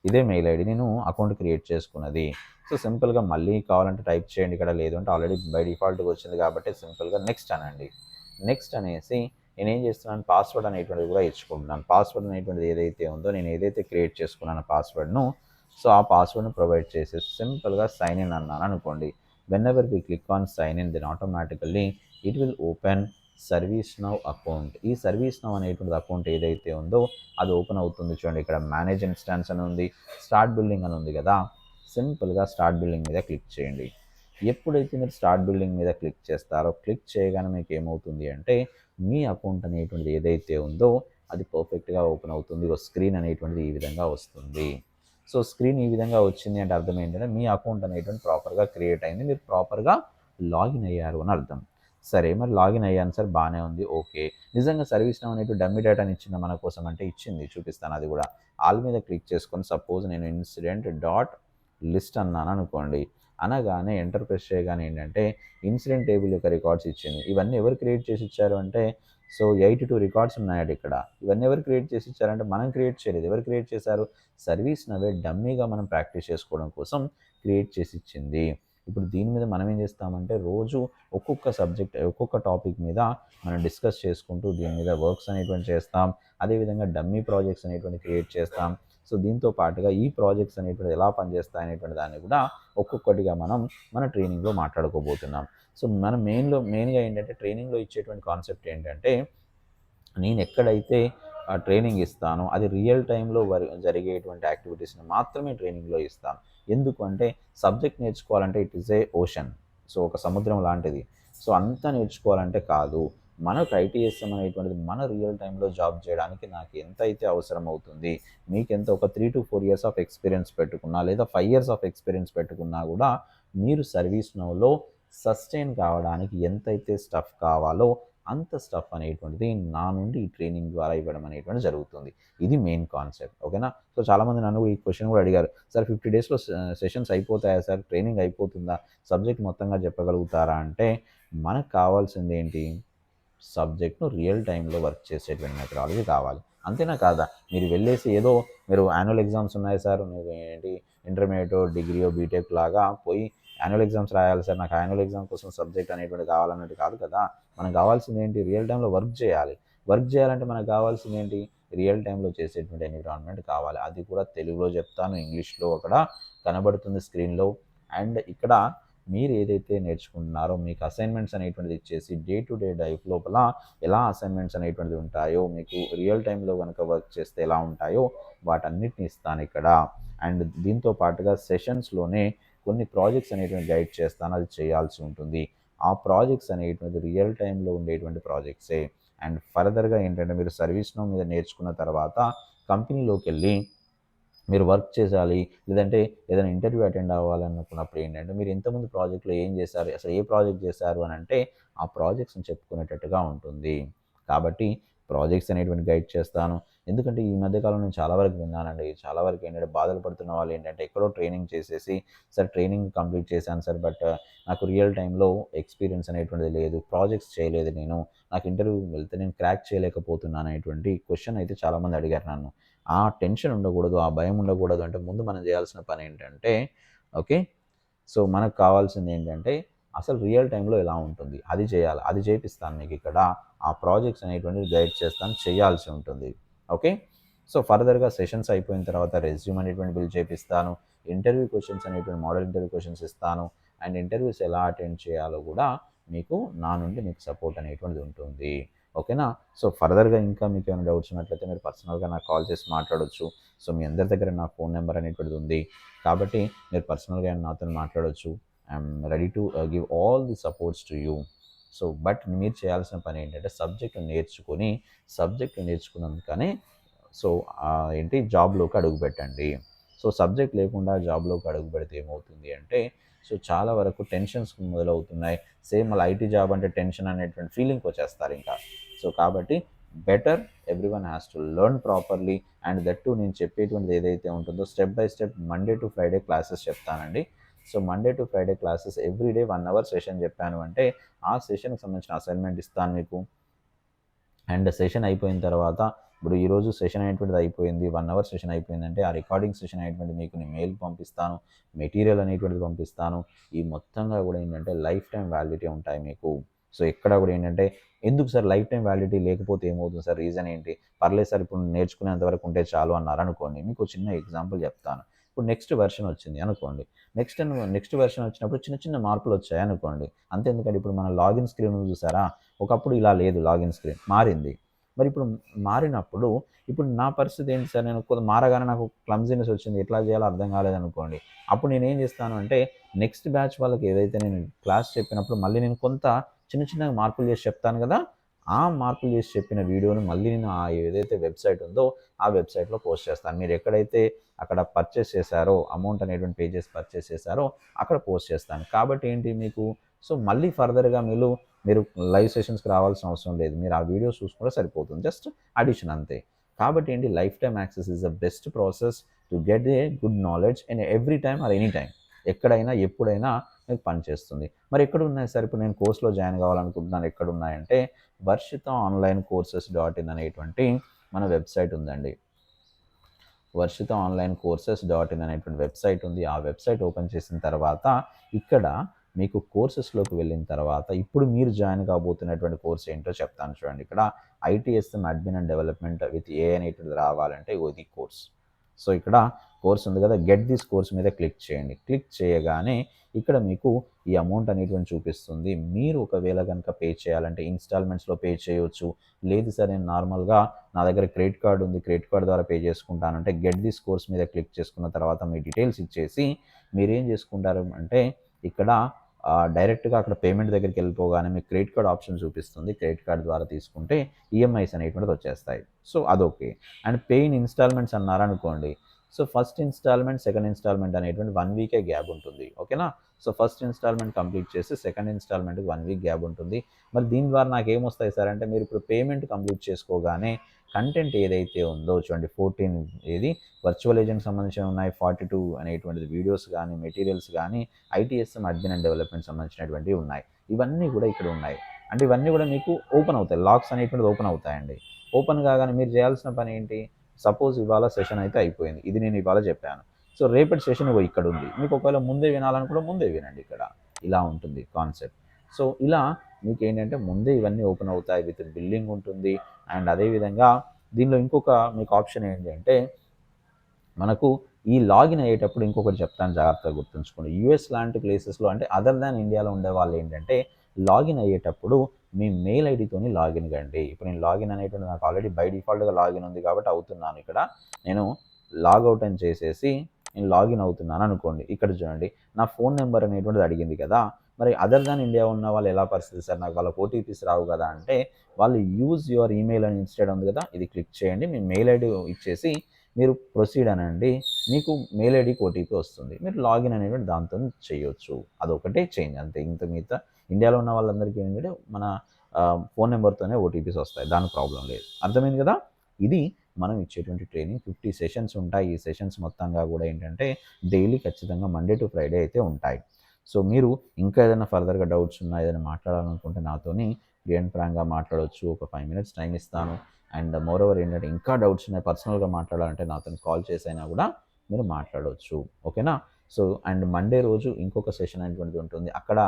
ఇదే మెయిల్ ఐడి నేను అకౌంట్ క్రియేట్ చేసుకున్నది. సో సింపుల్గా మళ్ళీ కావాలంటే టైప్ చేయండి ఇక్కడ, లేదు అంటే ఆల్రెడీ బై డిఫాల్ట్గా వచ్చింది కాబట్టి సింపుల్గా నెక్స్ట్ అనండి. నెక్స్ట్ అనేసి నేనేం చేస్తున్నాను, పాస్వర్డ్ అనేటువంటిది కూడా ఇచ్చుకుంటున్నాను. పాస్వర్డ్ అనేటువంటిది ఏదైతే ఉందో నేను ఏదైతే క్రియేట్ చేసుకున్నాను పాస్వర్డ్ను, సో ఆ పాస్వర్డ్ను ప్రొవైడ్ చేసేసి సింపుల్గా సైన్ ఇన్ అన్నాను అనుకోండి. whenever we click on sign in, then automatically it will open service now account. ఈ సర్వీస్ నౌ అనేటువంటి అకౌంట్ ఏదైతే ఉందో అది ఓపెన్ అవుతుంది. చూడండి, ఇక్కడ మేనేజ్ ఇన్స్టాన్స్ అని ఉంది, స్టార్ట్ బిల్డింగ్ అని ఉంది కదా. సింపుల్గా స్టార్ట్ బిల్డింగ్ మీద క్లిక్ చేయండి. ఎప్పుడైతే మీరు స్టార్ట్ బిల్డింగ్ మీద క్లిక్ చేస్తారో, క్లిక్ చేయగానే మీకు ఏమవుతుంది అంటే, మీ అకౌంట్ అనేటువంటిది ఏదైతే ఉందో అది పర్ఫెక్ట్గా ఓపెన్ అవుతుంది. స్క్రీన్ అనేటువంటిది ఈ విధంగా వస్తుంది. సో స్క్రీన్ ఈ విధంగా వచ్చింది అంటే అర్థం ఏంటంటే, మీ అకౌంట్ అనేటువంటి ప్రాపర్గా క్రియేట్ అయింది, మీరు ప్రాపర్గా లాగిన్ అయ్యారు అని అర్థం. సరే, మరి లాగిన్ అయ్యాను సార్, బాగానే ఉంది, ఓకే. నిజంగా సర్వీస్ నౌ అనేటువంటి డమ్మీ డేటాని ఇచ్చింది మన కోసం అంటే ఇచ్చింది, చూపిస్తాను అది కూడా. ఆల్ మీద క్లిక్ చేసుకొని సపోజ్ నేను ఇన్సిడెంట్ డాట్ లిస్ట్ అన్నాను అనుకోండి. అనగానే ఎంటర్ ప్రెస్ చేయగానే ఏంటంటే ఇన్సిడెంట్ టేబుల్ యొక్క రికార్డ్స్ ఇచ్చింది. ఇవన్నీ ఎవరు క్రియేట్ చేసి ఇచ్చారు అంటే, సో 82 రికార్డ్స్ ఉన్నాయట ఇక్కడ. ఇవన్నీ ఎవరు క్రియేట్ చేసి ఇచ్చారంటే మనం క్రియేట్ చేయలేదు. ఎవరు క్రియేట్ చేశారు, సర్వీస్ నవే డమ్మీగా మనం ప్రాక్టీస్ చేసుకోవడం కోసం క్రియేట్ చేసి ఇచ్చింది. ఇప్పుడు దీని మీద మనం ఏం చేస్తామంటే, రోజు ఒక్కొక్క సబ్జెక్ట్ ఒక్కొక్క టాపిక్ మీద మనం డిస్కస్ చేసుకుంటూ దీని మీద వర్క్స్ అనేటువంటి చేస్తాం. అదేవిధంగా డమ్మీ ప్రాజెక్ట్స్ అనేటువంటి క్రియేట్ చేస్తాం. సో దీంతో పాటుగా ఈ ప్రాజెక్ట్స్ అనేటువంటి ఎలా పనిచేస్తాయి అనేటువంటి దాన్ని కూడా ఒక్కొక్కటిగా మనం మన ట్రైనింగ్లో మాట్లాడుకోబోతున్నాం. సో మనం మెయిన్గా ఏంటంటే ట్రైనింగ్లో ఇచ్చేటువంటి కాన్సెప్ట్ ఏంటంటే, నేను ఎక్కడైతే ట్రైనింగ్ ఇస్తానో అది రియల్ టైంలో జరిగేటువంటి యాక్టివిటీస్ని మాత్రమే ట్రైనింగ్లో ఇస్తాను. ఎందుకు అంటే, సబ్జెక్ట్ నేర్చుకోవాలంటే it is a ocean, so ఒక సముద్రం లాంటిది. సో అంతా నేర్చుకోవాలంటే కాదు, మనకు ఐటీఎస్ఎం అనేటువంటిది మన రియల్ టైంలో జాబ్ చేయడానికి నాకు ఎంత అయితే అవసరం అవుతుంది, మీకెంత ఒక 3 to 4 years ఆఫ్ ఎక్స్పీరియన్స్ పెట్టుకున్నా లేదా 5 years ఆఫ్ ఎక్స్పీరియన్స్ పెట్టుకున్నా కూడా మీరు సర్వీస్ నౌలో సస్టైన్ కావడానికి ఎంతైతే స్టఫ్ కావాలో అంత స్టఫ్ అనేటువంటిది నా నుండి ఈ ట్రైనింగ్ ద్వారా ఇవ్వడం అనేటువంటిది జరుగుతుంది. ఇది మెయిన్ కాన్సెప్ట్, ఓకేనా. సో చాలామంది నన్ను ఈ క్వశ్చన్ కూడా అడిగారు, సార్ 50 daysలో సెషన్స్ అయిపోతాయా సార్, ట్రైనింగ్ అయిపోతుందా, సబ్జెక్ట్ మొత్తంగా చెప్పగలుగుతారా అంటే, మనకు కావాల్సింది ఏంటి, సబ్జెక్ట్ను రియల్ టైంలో వర్క్ చేసేటువంటి మెథడాలజీ కావాలి. అంతేనా కాదా, మీరు వెళ్ళేసి ఏదో మీరు యాన్యువల్ ఎగ్జామ్స్ ఉన్నాయి సార్, మీరు ఏంటి ఇంటర్మీడియట్ డిగ్రీయో బీటెక్ లాగా పోయి యాన్యువల్ ఎగ్జామ్స్ రాయాలి సార్, నాకు యాన్యువల్ ఎగ్జామ్ కోసం సబ్జెక్ట్ అనేటువంటి కావాలన్నట్టు కాదు కదా. మనకు కావాల్సింది ఏంటి, రియల్ టైంలో వర్క్ చేయాలి. వర్క్ చేయాలంటే మనకు కావాల్సింది ఏంటి, రియల్ టైంలో చేసేటువంటి ఎన్విరాన్మెంట్ కావాలి. అది కూడా తెలుగులో చెప్తాను, ఇంగ్లీష్లో అక్కడ కనబడుతుంది స్క్రీన్లో. అండ్ ఇక్కడ మీరు ఏదైతే నేర్చుకుంటున్నారో మీకు అసైన్మెంట్స్ అనేటువంటిది ఇచ్చేసి డే టు డే లైఫ్ లోపల ఎలా అసైన్మెంట్స్ అనేటువంటివి ఉంటాయో, మీకు రియల్ టైంలో కనుక వర్క్ చేస్తే ఎలా ఉంటాయో వాటన్నిటిని ఇస్తాను ఇక్కడ. అండ్ దీంతో పాటుగా సెషన్స్లోనే కొన్ని ప్రాజెక్ట్స్ అనేటువంటి గైడ్ చేస్తాను, అది చేయాల్సి ఉంటుంది. ఆ ప్రాజెక్ట్స్ అనేటువంటి రియల్ టైంలో ఉండేటువంటి ప్రాజెక్ట్సే. అండ్ ఫర్దర్గా ఏంటంటే మీరు సర్వీస్ నో మీద నేర్చుకున్న తర్వాత కంపెనీలోకి వెళ్ళి మీరు వర్క్ చేయాలి, లేదంటే ఏదైనా ఇంటర్వ్యూ అటెండ్ అవ్వాలనుకున్నప్పుడు ఏంటంటే మీరు ఇంతకుముందు ప్రాజెక్ట్‌లో ఏం చేశారు, అసలు ఏ ప్రాజెక్ట్ చేశారు అని అంటే ఆ ప్రాజెక్ట్స్‌ని చెప్పుకునేటట్టుగా ఉంటుంది. కాబట్టి ప్రాజెక్ట్స్ అనేటువంటి గైడ్ చేస్తాను. ఎందుకంటే ఈ మధ్య కాలంలో నేను చాలా వరకు విన్నానండి. చాలా వరకు ఏంటంటే బాధలు పడుతున్న వాళ్ళు ఏంటంటే ఎక్కడో ట్రైనింగ్ చేసేసి, సార్ ట్రైనింగ్ కంప్లీట్ చేశాను సార్, బట్ నాకు రియల్ టైంలో ఎక్స్‌పీరియన్స్ అనేటువంటిది లేదు. ప్రాజెక్ట్స్ చేయలేదు నేను. నాకు ఇంటర్వ్యూకి వెళ్తే నేను క్రాక్ చేయలేకపోతున్నాను అనేటువంటి క్వెషన్ అయితే చాలామంది అడిగారు నన్ను. ఆ టెన్షన్ ఉండకూడదు, ఆ భయం ఉండకూడదు అంటే ముందు మనం చేయాల్సిన పని ఏంటంటే ఓకే. సో, మనకు కావాల్సింది ఏంటంటే అసలు రియల్ టైంలో ఎలా ఉంటుంది అది చేయాలి. అది చేపిస్తాను మీకు ఇక్కడ. ఆ ప్రాజెక్ట్స్ అనేటువంటివి గైడ్ చేస్తాను, చేయాల్సి ఉంటుంది. ఓకే. సో, ఫర్దర్‌గా సెషన్స్ అయిపోయిన తర్వాత రెజ్యూమ్ అనేటువంటి బిల్డ్ చేపిస్తాను. ఇంటర్వ్యూ క్వెషన్స్ అనేటువంటి మోడల్ ఇంటర్వ్యూ క్వెషన్స్ ఇస్తాను. అండ్ ఇంటర్వ్యూస్ ఎలా అటెండ్ చేయాలో కూడా మీకు నా నుండి మీకు సపోర్ట్ అనేటువంటిది ఉంటుంది. ఓకేనా. సో, ఫర్దర్‌గా ఇంకా మీకు ఏమైనా డౌట్స్ ఉన్నట్లయితే మీరు పర్సనల్‌గా నాకు కాల్ చేసి మాట్లాడొచ్చు. సో, మీ అందరి దగ్గర నా ఫోన్ నెంబర్ అనేటువంటిది ఉంది. కాబట్టి మీరు పర్సనల్‌గా నాతోని మాట్లాడొచ్చు. I'm ready to give all the supports to you. So, but మీరు చేయాల్సిన పని ఏంటంటే సబ్జెక్ట్ నేర్చుకున్నందుకనే సో, ఏంటి జాబ్‌లోకి అడుగుపెట్టండి. సో, సబ్జెక్ట్ లేకుండా జాబ్‌లోకి అడుగుపెడితే ఏమవుతుంది అంటే సో, చాలా వరకు టెన్షన్స్ మొదలవుతున్నాయి. సేమ్ మళ్ళీ ఐటీ జాబ్ అంటే టెన్షన్ అనేటువంటి ఫీలింగ్‌కొచ్చేస్తారింకా. సో, కాబట్టి better everyone has to learn properly. And that too నేను చెప్పేటువంటిది ఏదైతే ఉంటుందో step by step Monday to Friday classes చెప్తానండి. So, Monday to Friday classes everyday 1 hour session చెప్పాను అంటే ఆ సెషన్‌కి సంబంధించిన అసైన్‌మెంట్ ఇస్తాను మీకు. అండ్ సెషన్ అయిపోయిన తర్వాత ఇప్పుడు ఈరోజు సెషన్ అనేటువంటిది అయిపోయింది. 1 అవర్ సెషన్ అయిపోయిందంటే ఆ రికార్డింగ్ సెషన్ అనేటువంటిది మీకు నేను మెయిల్‌కి పంపిస్తాను. మెటీరియల్ అనేటువంటిది పంపిస్తాను. ఈ మొత్తంగా కూడా ఏంటంటే లైఫ్ టైమ్ వ్యాలిడిటీ ఉంటాయి మీకు. సో, ఎక్కడ కూడా ఏంటంటే ఎందుకు సార్ లైఫ్ టైమ్ వ్యాలిడిటీ లేకపోతే ఏమవుతుంది సార్, రీజన్ ఏంటి? పర్లేదు సార్ ఇప్పుడు నేర్చుకునేంత వరకు ఉంటే చాలు అన్నారనుకోండి. మీకు చిన్న ఎగ్జాంపుల్ చెప్తాను. ఇప్పుడు నెక్స్ట్ వెర్షన్ వచ్చింది అనుకోండి. నెక్స్ట్ వెర్షన్ వచ్చినప్పుడు చిన్న చిన్న మార్పులు వచ్చాయనుకోండి. అంతెందుకండి ఇప్పుడు మన లాగిన్ స్క్రీన్ ఉంది చూసారా? ఒకప్పుడు ఇలా లేదు, లాగిన్ స్క్రీన్ మారింది. మరి ఇప్పుడు మారినప్పుడు ఇప్పుడు నా పరిస్థితి ఏంటి సార్, నేను మారగానే నాకు క్లమ్జీనెస్ వచ్చింది, ఎట్లా చేయాలో అర్థం కాలేదనుకోండి. అప్పుడు నేనేం చేస్తాను అంటే నెక్స్ట్ బ్యాచ్ వాళ్ళకి ఏదైతే నేను క్లాస్ చెప్పినప్పుడు మళ్ళీ నేను కొంత చిన్న చిన్నగా మార్పులు చేసి చెప్తాను కదా! ఆ మార్పులు చేసి చెప్పిన వీడియోని మళ్ళీ నేను ఏదైతే వెబ్‌సైట్ ఉందో ఆ వెబ్‌సైట్‌లో పోస్ట్ చేస్తాను. మీరు ఎక్కడైతే అక్కడ పర్చేస్ చేశారో, అమౌంట్ అనేటువంటి పే చేసి పర్చేస్ చేశారో అక్కడ పోస్ట్ చేస్తాను. కాబట్టి ఏంటి మీకు సో, మళ్ళీ ఫర్దర్‌గా మీరు లైవ్ సెషన్స్‌కి రావాల్సిన అవసరం లేదు. మీరు ఆ వీడియోస్ చూసుకుంటే సరిపోతుంది. జస్ట్ అడిషన్ అంతే. కాబట్టి ఏంటి life time access is the best process to get a good knowledge in every time or any time. ఎక్కడైనా, ఎప్పుడైనా మీకు పనిచేస్తుంది. మరి ఎక్కడున్నాయి సార్? ఇప్పుడు నేను కోర్స్‌లో జాయిన్ కావాలనుకుంటున్నాను. ఎక్కడున్నాయంటే Varshitha online courses dot in అనేటువంటి మన వెబ్‌సైట్ ఉందండి. Varshitha online courses dot in అనేటువంటి వెబ్‌సైట్ ఉంది. ఆ వెబ్‌సైట్ ఓపెన్ చేసిన తర్వాత ఇక్కడ మీకు కోర్సెస్‌లోకి వెళ్ళిన తర్వాత ఇప్పుడు మీరు జాయిన్ కాబోతున్నటువంటి కోర్స్ ఏంటో చెప్తాను చూడండి. ఇక్కడ ITSM admin and development with AI అనేటువంటిది రావాలంటే ఇది కోర్స్. సో, ఇక్కడ కోర్స్ ఉంది కదా! గెట్ దిస్ కోర్స్ మీద క్లిక్ చేయండి. క్లిక్ చేయగానే ఇక్కడ మీకు ఈ అమౌంట్ అనేటువంటి చూపిస్తుంది. మీరు ఒకవేళ గనుక పే చేయాలంటే ఇన్‌స్టాల్‌మెంట్స్‌లో పే చేయొచ్చు. లేదు సార్ నేను నార్మల్‌గా నా దగ్గర క్రెడిట్ కార్డ్ ఉంది, క్రెడిట్ కార్డ్ ద్వారా పే చేసుకుంటానంటే గెట్ దిస్ కోర్స్ మీద క్లిక్ చేసుకున్న తర్వాత మీ డీటెయిల్స్ ఇచ్చేసి మీరేం చేసుకుంటారు అంటే ఇక్కడ డైరెక్ట్‌గా అక్కడ పేమెంట్ దగ్గరికి వెళ్ళిపోగానే మీకు క్రెడిట్ కార్డ్ ఆప్షన్ చూపిస్తుంది. క్రెడిట్ కార్డ్ ద్వారా తీసుకుంటే ఈఎంఐస్ అనేటువంటిది వచ్చేస్తాయి. సో, అదోకే. అండ్ పే ఇన్ ఇన్‌స్టాల్‌మెంట్స్ అన్నారనుకోండి. So, first installment, second installment అనేటువంటి 1 వీకే గ్యాప్ ఉంటుంది. ఓకేనా? సో, ఫస్ట్ ఇన్‌స్టాల్‌మెంట్ కంప్లీట్ చేసి సెకండ్ ఇన్‌స్టాల్‌మెంట్‌కి 1 వీక్ గ్యాప్ ఉంటుంది. మరి దీని ద్వారా నాకేమొస్తాయి సార్ అంటే మీరు ఇప్పుడు పేమెంట్ కంప్లీట్ చేసుకోగానే కంటెంట్ ఏదైతే ఉందో చూడండి 14 ఏది వర్చువల్ ఏజెంట్‌కి సంబంధించినవి ఉన్నాయి. 42 అనేటువంటిది వీడియోస్ గానీ, మెటీరియల్స్ గానీ, ఐటీఎస్ఎం అడ్మిన్ అండ్ డెవలప్‌మెంట్ సంబంధించినటువంటివి ఉన్నాయి. ఇవన్నీ కూడా ఇక్కడ ఉన్నాయి. అంటే ఇవన్నీ కూడా మీకు ఓపెన్ అవుతాయి. లాక్స్ అనేటువంటిది ఓపెన్ అవుతాయండి. ఓపెన్ కాగానే మీరు చేయాల్సిన పని ఏంటి? సపోజ్ ఇవాళ సెషన్ అయితే అయిపోయింది. ఇది నేను ఇవాళ చెప్పాను. సో, రేపటి సెషన్ ఇగో ఇక్కడుంది. మీకు ఒకవేళ ముందే వినాలనుకుంటే ముందే వినండి ఇక్కడ. ఇలా ఉంటుంది కాన్సెప్ట్. సో, ఇలా మీకేంటంటే ముందే ఇవన్నీ ఓపెన్ అవుతాయి. విత్ బిల్లింగ్ ఉంటుంది. అండ్ అదేవిధంగా దీనిలో ఇంకొక మీకు ఆప్షన్ ఏంటి అంటే మనకు ఈ లాగిన్ అయ్యేటప్పుడు ఇంకొకటి చెప్తాను, జాగ్రత్తగా గుర్తుంచుకోండి. యూఎస్ లాంటి ప్లేసెస్‌లో అంటే అదర్ దాన్ ఇండియాలో ఉండేవాళ్ళేంటంటే, లాగిన్ అయ్యేటప్పుడు మీ మెయిల్ ఐడీతోని లాగిన్ కండి. ఇప్పుడు నేను లాగిన్ అనేటువంటిది నాకు ఆల్రెడీ బై డిఫాల్ట్‌గా లాగిన్ ఉంది కాబట్టి అవుతున్నాను ఇక్కడ. నేను లాగౌట్ అని చేసేసి నేను లాగిన్ అవుతున్నాను అనుకోండి. ఇక్కడ చూడండి నా ఫోన్ నెంబర్ అనేటువంటిది అడిగింది కదా! మరి అదర్ దాన్ ఇండియా ఉన్న వాళ్ళు ఎలా పరిస్థితి సార్, నాకు వాళ్ళకి ఓటీపీస్ రావు కదా అంటే, వాళ్ళు యూజ్ యువర్ ఈమెయిల్ అని ఇన్‌స్టెడ్ ఉంది కదా! ఇది క్లిక్ చేయండి. మీ మెయిల్ ఐడీ ఇచ్చేసి మీరు ప్రొసీడ్ అనండి. మీకు మెయిల్ ఐడీకి ఓటీపీ వస్తుంది. మీరు లాగిన్ అనేటువంటి దాంతోని చేయొచ్చు. అదొకటే చేంజ్ అంతే. ఇంత మిగతా ఇండియాలో ఉన్న వాళ్ళందరికీ ఏంటంటే మన ఫోన్ నెంబర్‌తోనే ఓటీపీస్ వస్తాయి. దానికి ప్రాబ్లమ్ లేదు. అర్థమైంది కదా! ఇది మనం ఇచ్చేటువంటి ట్రైనింగ్ 50 సెషన్స్ ఉంటాయి. ఈ సెషన్స్ మొత్తంగా కూడా ఏంటంటే డైలీ ఖచ్చితంగా మండే టు ఫ్రైడే అయితే ఉంటాయి. సో, మీరు ఇంకా ఏదైనా ఫర్దర్‌గా డౌట్స్ ఉన్నా, ఏదైనా మాట్లాడాలనుకుంటే నాతోని ఫ్రీ అండ్ ఫ్రాంక్‌గా మాట్లాడొచ్చు. ఒక 5 మినిట్స్ టైమ్ ఇస్తాను. అండ్ మోర్ ఓవర్ ఏంటంటే ఇంకా డౌట్స్ ఉన్నాయి, పర్సనల్‌గా మాట్లాడాలంటే నాతోని కాల్ చేసైనా కూడా మీరు మాట్లాడొచ్చు. ఓకేనా? సో, అండ్ మండే రోజు ఇంకొక సెషన్ అనేటువంటిది ఉంటుంది. అక్కడ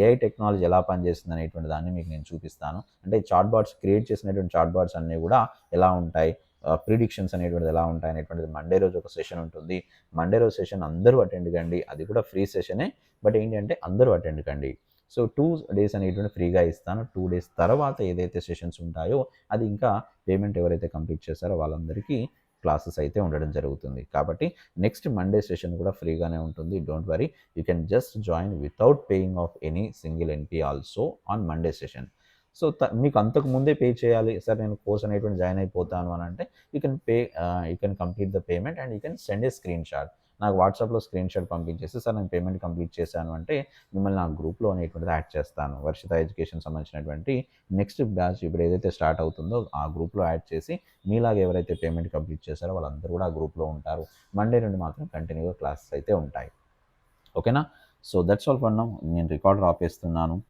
ఏఐ టెక్నాలజీ ఎలా పనిచేస్తుంది అనేటువంటి దాన్ని మీకు నేను చూపిస్తాను. అంటే చాట్ బాట్స్ క్రియేట్ చేసినటువంటి చాట్ బాట్స్ అన్నీ కూడా ఎలా ఉంటాయి, ప్రిడిక్షన్స్ అనేటువంటిది ఎలా ఉంటాయి అనేటువంటిది మండే రోజు ఒక సెషన్ ఉంటుంది. మండే రోజు సెషన్ అందరూ అటెండ్ కండి. అది కూడా ఫ్రీ సెషనే. బట్ ఏంటంటే అందరూ అటెండ్ కండి. సో, 2 డేస్ అనేటువంటి ఫ్రీగా ఇస్తాను. 2 డేస్ తర్వాత ఏదైతే సెషన్స్ ఉంటాయో అది ఇంకా పేమెంట్ ఎవరైతే కంప్లీట్ చేశారో వాళ్ళందరికీ క్లాసెస్ అయితే ఉండడం జరుగుతుంది. కాబట్టి నెక్స్ట్ మండే సెషన్ కూడా ఫ్రీగానే ఉంటుంది. Don't worry. You can just join without paying off any single NP also on Monday session. So, మీకు అంతకు ముందే పే చేయాలి. సార్ నేను కోర్స్ అనేటువంటి జాయిన్ అయిపోతాను అనంటే you can complete the payment and you can send A screenshot. నాకు వాట్సాప్‌లో స్క్రీన్‌షాట్ పంపించేసి సార్ నేను పేమెంట్ కంప్లీట్ చేశాను అంటే మిమ్మల్ని నా గ్రూప్‌లో అనేటువంటిది యాడ్ చేస్తాను. వర్షిత ఎడ్యుకేషన్ సంబంధించినటువంటి నెక్స్ట్ బ్యాచ్ ఇప్పుడు ఏదైతే స్టార్ట్ అవుతుందో ఆ గ్రూప్‌లో యాడ్ చేసి మీలాగా ఎవరైతే పేమెంట్ కంప్లీట్ చేశారో వాళ్ళందరూ కూడా ఆ గ్రూప్‌లో ఉంటారు. మండే నుండి మాత్రం కంటిన్యూగా క్లాసెస్ అయితే ఉంటాయి. ఓకేనా? So, that's all for now. నేను రికార్డర్ ఆపేస్తున్నాను.